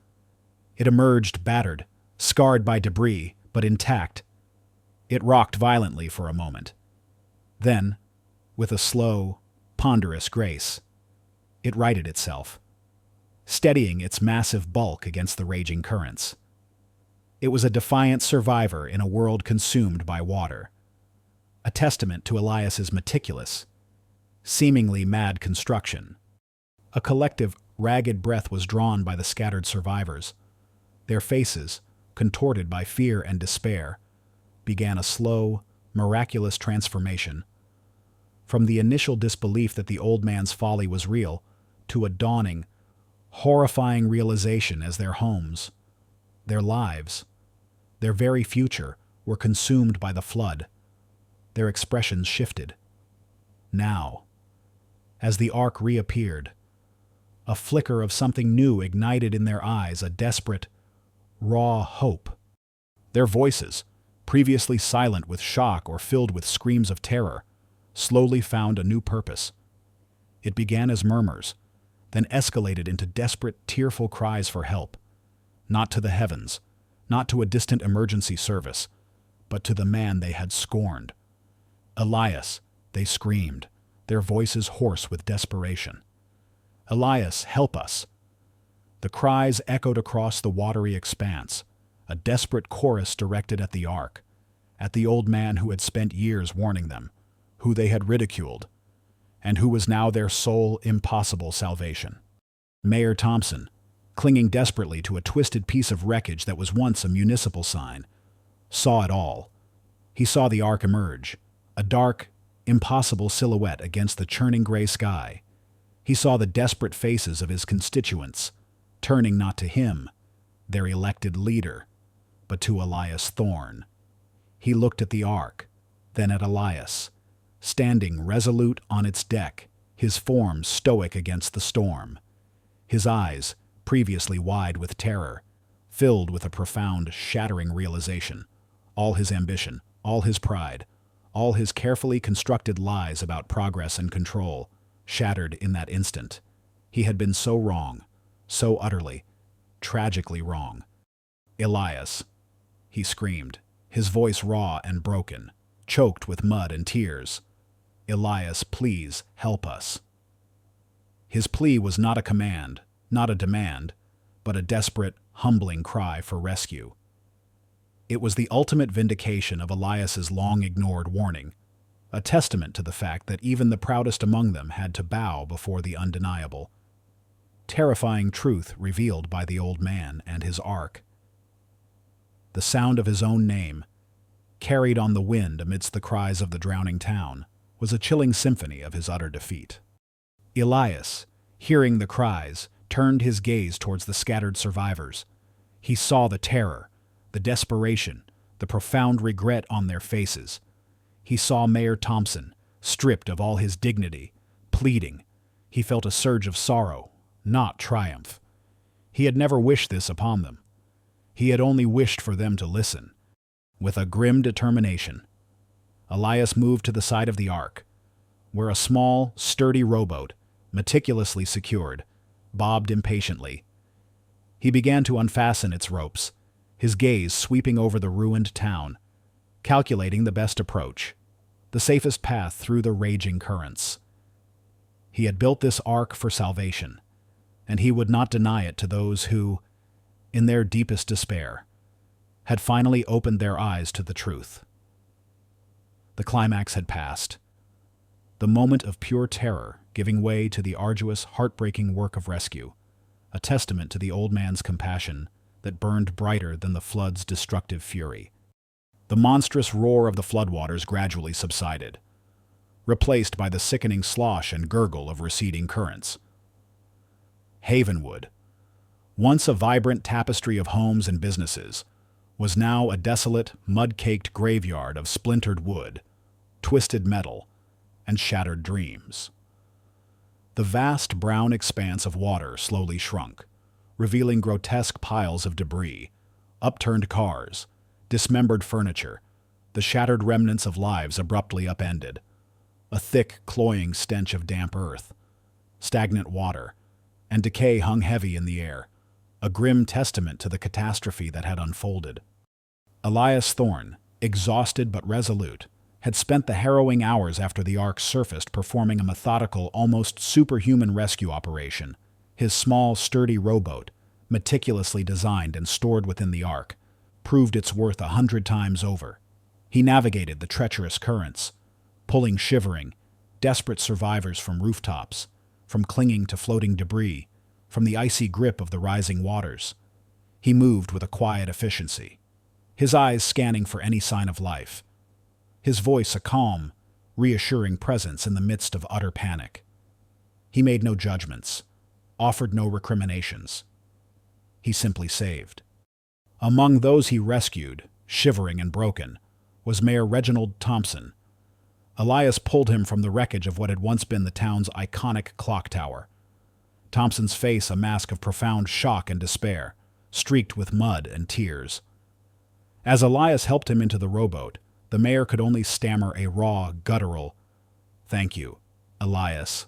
[SPEAKER 1] It emerged battered, scarred by debris, but intact. It rocked violently for a moment. Then, with a slow, ponderous grace, it righted itself, steadying its massive bulk against the raging currents. It was a defiant survivor in a world consumed by water, a testament to Elias's meticulous, seemingly mad construction. A collective, ragged breath was drawn by the scattered survivors. Their faces, contorted by fear and despair, began a slow, miraculous transformation. From the initial disbelief that the old man's folly was real, to a dawning, horrifying realization as their homes, their lives, their very future were consumed by the flood. Their expressions shifted. Now, as the ark reappeared, a flicker of something new ignited in their eyes, a desperate, raw hope. Their voices, previously silent with shock or filled with screams of terror, slowly found a new purpose. It began as murmurs, then escalated into desperate, tearful cries for help, not to the heavens, not to a distant emergency service, but to the man they had scorned. Elias, they screamed, their voices hoarse with desperation. Elias, help us! The cries echoed across the watery expanse, a desperate chorus directed at the ark, at the old man who had spent years warning them, who they had ridiculed, and who was now their sole, impossible salvation. Mayor Thompson, clinging desperately to a twisted piece of wreckage that was once a municipal sign, saw it all. He saw the ark emerge, a dark, impossible silhouette against the churning gray sky. He saw the desperate faces of his constituents, turning not to him, their elected leader, but to Elias Thorne. He looked at the ark, then at Elias, standing resolute on its deck, his form stoic against the storm. His eyes, previously wide with terror, filled with a profound, shattering realization. All his ambition, all his pride, all his carefully constructed lies about progress and control, shattered in that instant. He had been so wrong, so utterly, tragically wrong. Elias, he screamed, his voice raw and broken, choked with mud and tears. Elias, please help us. His plea was not a command, not a demand, but a desperate, humbling cry for rescue. It was the ultimate vindication of Elias's long-ignored warning, a testament to the fact that even the proudest among them had to bow before the undeniable, terrifying truth revealed by the old man and his ark. The sound of his own name, carried on the wind amidst the cries of the drowning town, was a chilling symphony of his utter defeat. Elias, hearing the cries, turned his gaze towards the scattered survivors. He saw the terror, the desperation, the profound regret on their faces. He saw Mayor Thompson, stripped of all his dignity, pleading. He felt a surge of sorrow, not triumph. He had never wished this upon them. He had only wished for them to listen. With a grim determination, Elias moved to the side of the ark, where a small, sturdy rowboat, meticulously secured, bobbed impatiently. He began to unfasten its ropes, his gaze sweeping over the ruined town, calculating the best approach, the safest path through the raging currents. He had built this ark for salvation, and he would not deny it to those who, in their deepest despair, had finally opened their eyes to the truth. The climax had passed, the moment of pure terror giving way to the arduous, heartbreaking work of rescue, a testament to the old man's compassion that burned brighter than the flood's destructive fury. The monstrous roar of the floodwaters gradually subsided, replaced by the sickening slosh and gurgle of receding currents. Havenwood, once a vibrant tapestry of homes and businesses, was now a desolate, mud-caked graveyard of splintered wood, twisted metal, and shattered dreams. The vast brown expanse of water slowly shrunk, revealing grotesque piles of debris, upturned cars, dismembered furniture, the shattered remnants of lives abruptly upended, a thick, cloying stench of damp earth, stagnant water, and decay hung heavy in the air, a grim testament to the catastrophe that had unfolded. Elias Thorne, exhausted but resolute, had spent the harrowing hours after the Ark surfaced performing a methodical, almost superhuman rescue operation. His small, sturdy rowboat, meticulously designed and stored within the Ark, proved its worth 100 times over. He navigated the treacherous currents, pulling shivering, desperate survivors from rooftops, from clinging to floating debris, from the icy grip of the rising waters. He moved with a quiet efficiency, his eyes scanning for any sign of life, his voice a calm, reassuring presence in the midst of utter panic. He made no judgments, offered no recriminations. He simply saved. Among those he rescued, shivering and broken, was Mayor Reginald Thompson. Elias pulled him from the wreckage of what had once been the town's iconic clock tower. Thompson's face a mask of profound shock and despair, streaked with mud and tears. As Elias helped him into the rowboat, the mayor could only stammer a raw, guttural, "Thank you, Elias.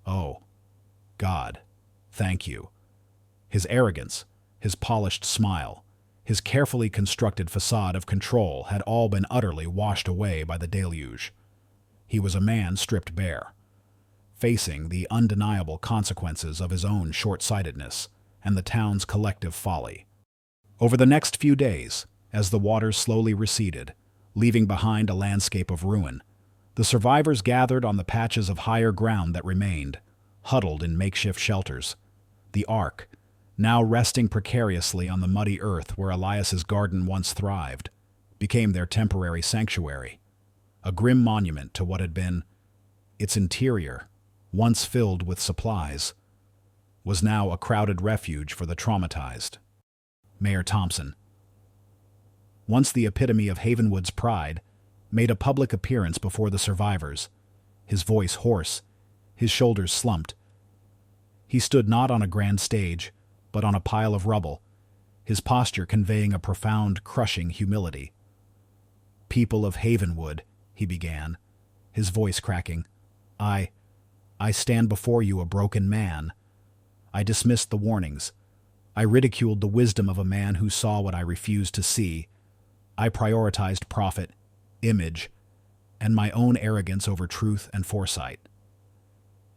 [SPEAKER 1] Oh, God, thank you." His arrogance, his polished smile, his carefully constructed facade of control had all been utterly washed away by the deluge. He was a man stripped bare, facing the undeniable consequences of his own short-sightedness and the town's collective folly. Over the next few days, as the waters slowly receded, leaving behind a landscape of ruin, the survivors gathered on the patches of higher ground that remained, huddled in makeshift shelters. The Ark, now resting precariously on the muddy earth where Elias's garden once thrived, became their temporary sanctuary, a grim monument to what had been. Its interior, once filled with supplies, was now a crowded refuge for the traumatized. Mayor Thompson, once the epitome of Havenwood's pride, made a public appearance before the survivors, his voice hoarse, his shoulders slumped. He stood not on a grand stage, but on a pile of rubble, his posture conveying a profound, crushing humility. "People of Havenwood," he began, his voice cracking, I stand before you a broken man. I dismissed the warnings. I ridiculed the wisdom of a man who saw what I refused to see. I prioritized profit, image, and my own arrogance over truth and foresight."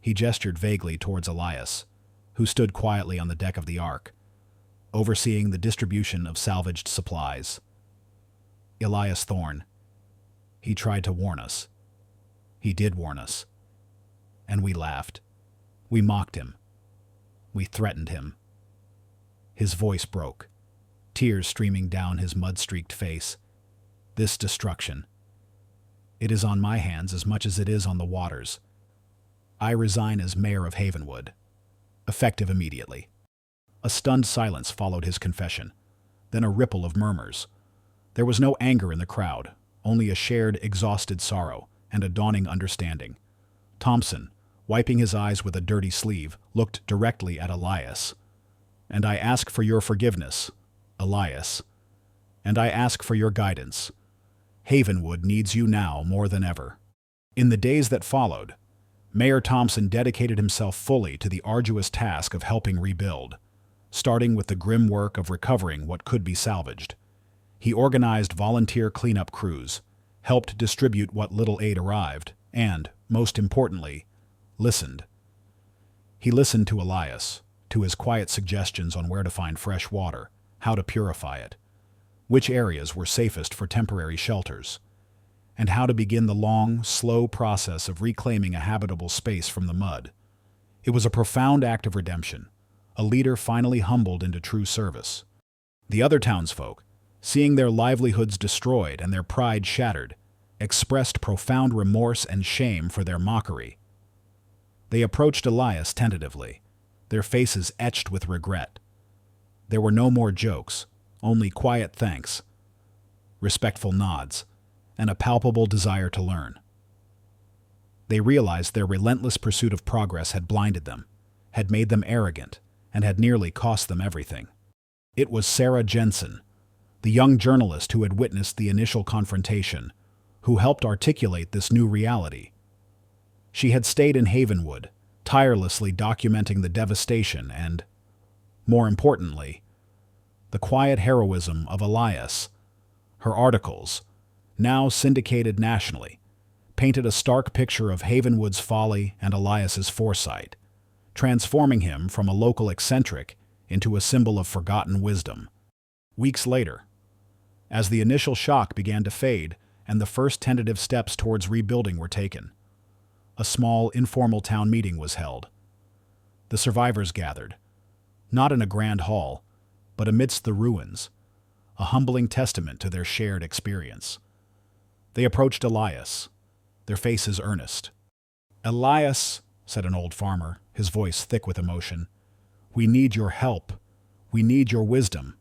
[SPEAKER 1] He gestured vaguely towards Elias, who stood quietly on the deck of the Ark, overseeing the distribution of salvaged supplies. Elias Thorne. He tried to warn us. He did warn us. And we laughed. We mocked him. We threatened him. His voice broke, tears streaming down his mud-streaked face. "This destruction. It is on my hands as much as it is on the waters. I resign as mayor of Havenwood. Effective immediately." A stunned silence followed his confession, then a ripple of murmurs. There was no anger in the crowd, only a shared, exhausted sorrow and a dawning understanding. Thompson, wiping his eyes with a dirty sleeve, looked directly at Elias. "And I ask for your forgiveness, Elias. And I ask for your guidance. Havenwood needs you now more than ever." In the days that followed, Mayor Thompson dedicated himself fully to the arduous task of helping rebuild, starting with the grim work of recovering what could be salvaged. He organized volunteer cleanup crews, helped distribute what little aid arrived, and, most importantly, listened. He listened to Elias, to his quiet suggestions on where to find fresh water, how to purify it, which areas were safest for temporary shelters, and how to begin the long, slow process of reclaiming a habitable space from the mud. It was a profound act of redemption, a leader finally humbled into true service. The other townsfolk, seeing their livelihoods destroyed and their pride shattered, expressed profound remorse and shame for their mockery. They approached Elias tentatively, their faces etched with regret. There were no more jokes, only quiet thanks, respectful nods, and a palpable desire to learn. They realized their relentless pursuit of progress had blinded them, had made them arrogant, and had nearly cost them everything. It was Sarah Jensen, the young journalist who had witnessed the initial confrontation, who helped articulate this new reality. She had stayed in Havenwood, tirelessly documenting the devastation and, more importantly, the quiet heroism of Elias. Her articles, now syndicated nationally, painted a stark picture of Havenwood's folly and Elias's foresight, transforming him from a local eccentric into a symbol of forgotten wisdom. Weeks later, as the initial shock began to fade and the first tentative steps towards rebuilding were taken, a small, informal town meeting was held. The survivors gathered, not in a grand hall, but amidst the ruins, a humbling testament to their shared experience. They approached Elias, their faces earnest. "Elias," said an old farmer, his voice thick with emotion, "we need your help. We need your wisdom.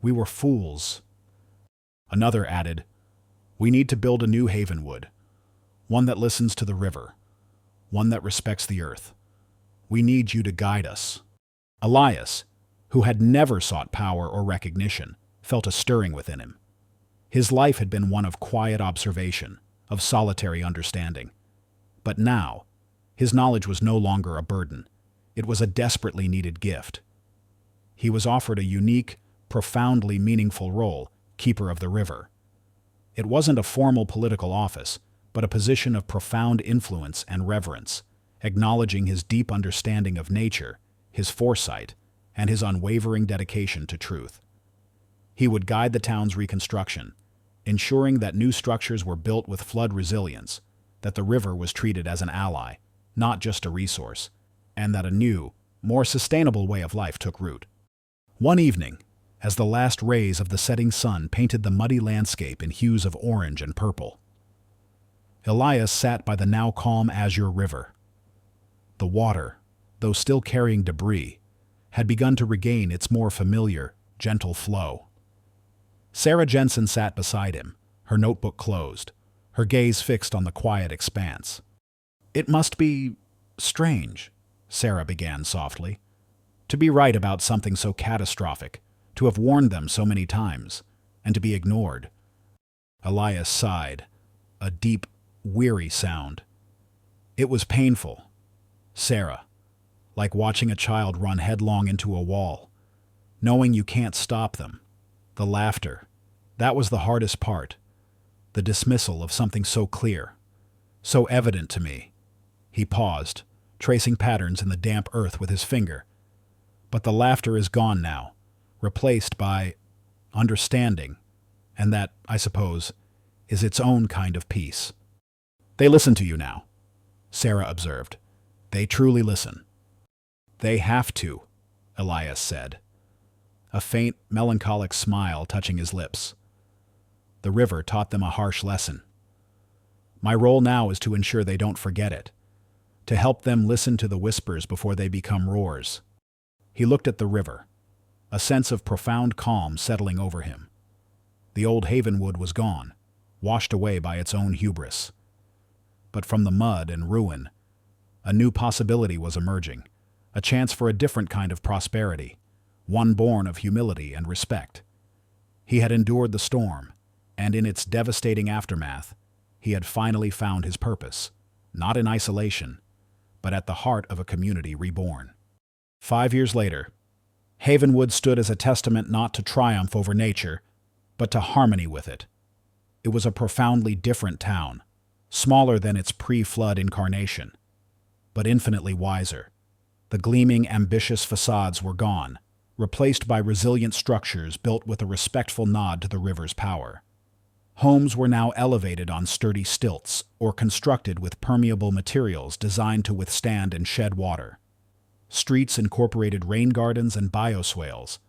[SPEAKER 1] We were fools." Another added, "We need to build a new Havenwood, one that listens to the river, one that respects the earth. We need you to guide us." Elias, who had never sought power or recognition, felt a stirring within him. His life had been one of quiet observation, of solitary understanding. But now, his knowledge was no longer a burden. It was a desperately needed gift. He was offered a unique, profoundly meaningful role, keeper of the river. It wasn't a formal political office, but a position of profound influence and reverence, acknowledging his deep understanding of nature, his foresight, and his unwavering dedication to truth. He would guide the town's reconstruction, ensuring that new structures were built with flood resilience, that the river was treated as an ally, not just a resource, and that a new, more sustainable way of life took root. One evening, as the last rays of the setting sun painted the muddy landscape in hues of orange and purple, Elias sat by the now calm azure river. The water, though still carrying debris, had begun to regain its more familiar, gentle flow. Sarah Jensen sat beside him, her notebook closed, her gaze fixed on the quiet expanse. "It must be strange," Sarah began softly, "to be right about something so catastrophic, to have warned them so many times, and to be ignored." Elias sighed, a deep, weary sound. "It was painful, Sarah, like watching a child run headlong into a wall, knowing you can't stop them. The laughter, that was the hardest part. The dismissal of something so clear, so evident to me." He paused, tracing patterns in the damp earth with his finger. "But the laughter is gone now, replaced by understanding, and that, I suppose, is its own kind of peace." "They listen to you now," Sarah observed. "They truly listen." "They have to," Elias said, a faint, melancholic smile touching his lips. "The river taught them a harsh lesson. My role now is to ensure they don't forget it, to help them listen to the whispers before they become roars." He looked at the river, a sense of profound calm settling over him. The old Havenwood was gone, washed away by its own hubris. But from the mud and ruin, a new possibility was emerging, a chance for a different kind of prosperity, one born of humility and respect. He had endured the storm, and in its devastating aftermath, he had finally found his purpose, not in isolation, but at the heart of a community reborn. 5 years later, Havenwood stood as a testament not to triumph over nature, but to harmony with it. It was a profoundly different town, smaller than its pre-flood incarnation, but infinitely wiser. The gleaming, ambitious facades were gone, replaced by resilient structures built with a respectful nod to the river's power. Homes were now elevated on sturdy stilts or constructed with permeable materials designed to withstand and shed water. Streets incorporated rain gardens and bioswales,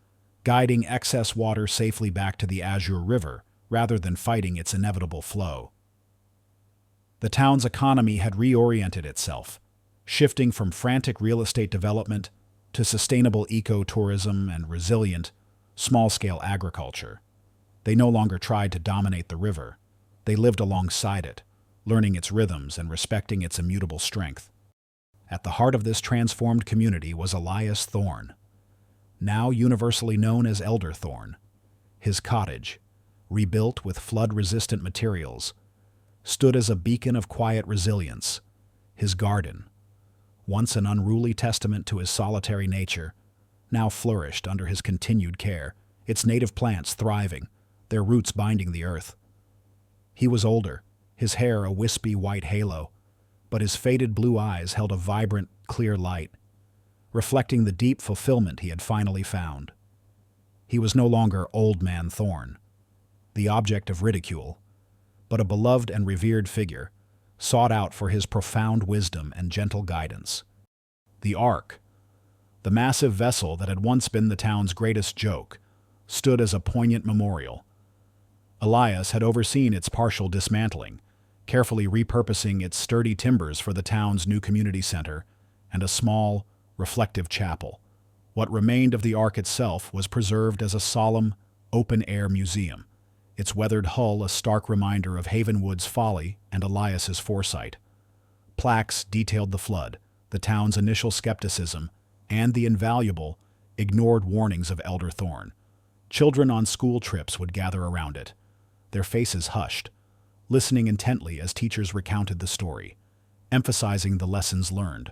[SPEAKER 1] guiding excess water safely back to the Azure River rather than fighting its inevitable flow. The town's economy had reoriented itself, shifting from frantic real estate development to sustainable ecotourism and resilient, small-scale agriculture. They no longer tried to dominate the river. They lived alongside it, learning its rhythms and respecting its immutable strength. At the heart of this transformed community was Elias Thorne, now universally known as Elder Thorne. His cottage, rebuilt with flood-resistant materials, stood as a beacon of quiet resilience. His garden, once an unruly testament to his solitary nature, now flourished under his continued care, its native plants thriving, their roots binding the earth. He was older, his hair a wispy white halo, but his faded blue eyes held a vibrant, clear light, reflecting the deep fulfillment he had finally found. He was no longer Old Man Thorne, the object of ridicule, but a beloved and revered figure, sought out for his profound wisdom and gentle guidance. The Ark, the massive vessel that had once been the town's greatest joke, stood as a poignant memorial. Elias had overseen its partial dismantling, carefully repurposing its sturdy timbers for the town's new community center and a small, reflective chapel. What remained of the Ark itself was preserved as a solemn, open-air museum, its weathered hull a stark reminder of Havenwood's folly and Elias's foresight. Plaques detailed the flood, the town's initial skepticism, and the invaluable, ignored warnings of Elder Thorne. Children on school trips would gather around it, their faces hushed, listening intently as teachers recounted the story, emphasizing the lessons learned.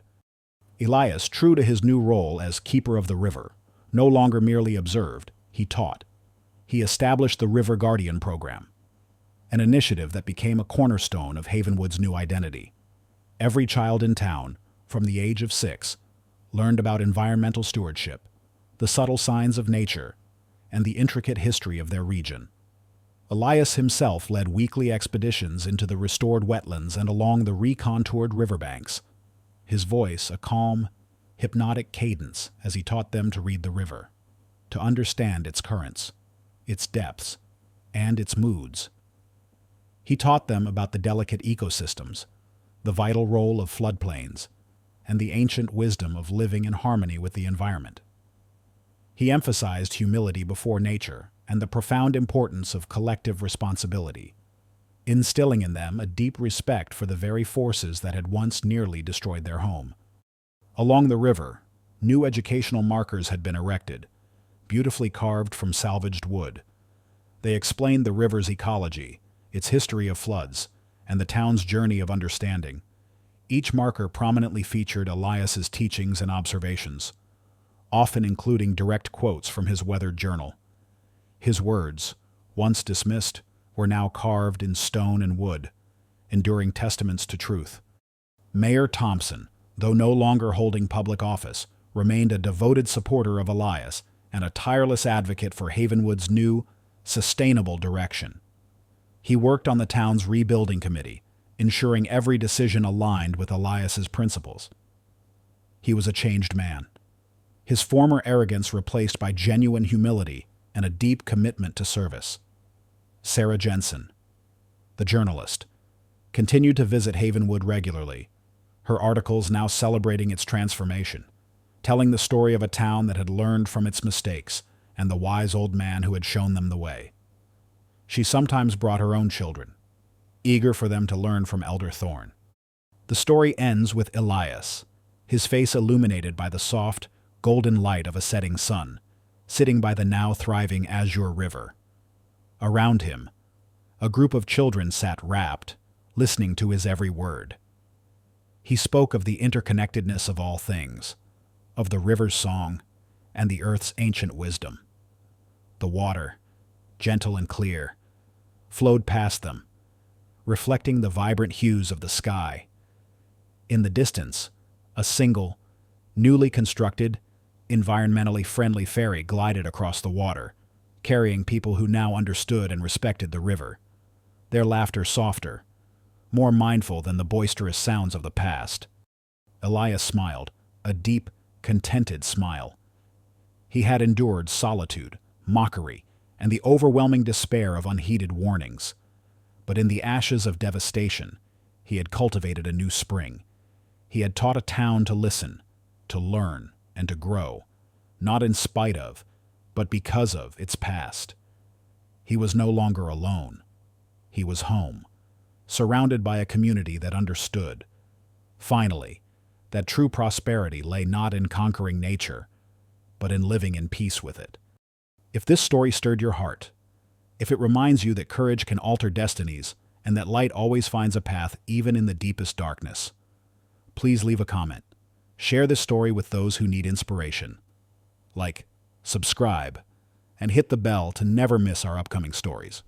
[SPEAKER 1] Elias, true to his new role as keeper of the river, no longer merely observed, he taught. He established the River Guardian program, an initiative that became a cornerstone of Havenwood's new identity. Every child in town, from the age of 6, learned about environmental stewardship, the subtle signs of nature, and the intricate history of their region. Elias himself led weekly expeditions into the restored wetlands and along the recontoured riverbanks, his voice a calm, hypnotic cadence as he taught them to read the river, to understand its currents, its depths, and its moods. He taught them about the delicate ecosystems, the vital role of floodplains, and the ancient wisdom of living in harmony with the environment. He emphasized humility before nature and the profound importance of collective responsibility, instilling in them a deep respect for the very forces that had once nearly destroyed their home. Along the river, new educational markers had been erected, beautifully carved from salvaged wood. They explained the river's ecology, its history of floods, and the town's journey of understanding. Each marker prominently featured Elias's teachings and observations, often including direct quotes from his weathered journal. His words, once dismissed, were now carved in stone and wood, enduring testaments to truth. Mayor Thompson, though no longer holding public office, remained a devoted supporter of Elias and a tireless advocate for Havenwood's new, sustainable direction. He worked on the town's rebuilding committee, ensuring every decision aligned with Elias's principles. He was a changed man, his former arrogance replaced by genuine humility and a deep commitment to service. Sarah Jensen, the journalist, continued to visit Havenwood regularly, her articles now celebrating its transformation, telling the story of a town that had learned from its mistakes and the wise old man who had shown them the way. She sometimes brought her own children, eager for them to learn from Elder Thorne. The story ends with Elias, his face illuminated by the soft, golden light of a setting sun, sitting by the now thriving Azure River. Around him, a group of children sat rapt, listening to his every word. He spoke of the interconnectedness of all things, of the river's song, and the earth's ancient wisdom. The water, gentle and clear, flowed past them, reflecting the vibrant hues of the sky. In the distance, a single, newly constructed, environmentally friendly ferry glided across the water, carrying people who now understood and respected the river, their laughter softer, more mindful than the boisterous sounds of the past. Elias smiled, a deep, contented smile. He had endured solitude, mockery, and the overwhelming despair of unheeded warnings. But in the ashes of devastation, he had cultivated a new spring. He had taught a town to listen, to learn, and to grow, not in spite of, but because of its past. He was no longer alone. He was home, surrounded by a community that understood. Finally, that true prosperity lay not in conquering nature, but in living in peace with it. If this story stirred your heart, if it reminds you that courage can alter destinies and that light always finds a path even in the deepest darkness, please leave a comment. Share this story with those who need inspiration. Like, subscribe, and hit the bell to never miss our upcoming stories.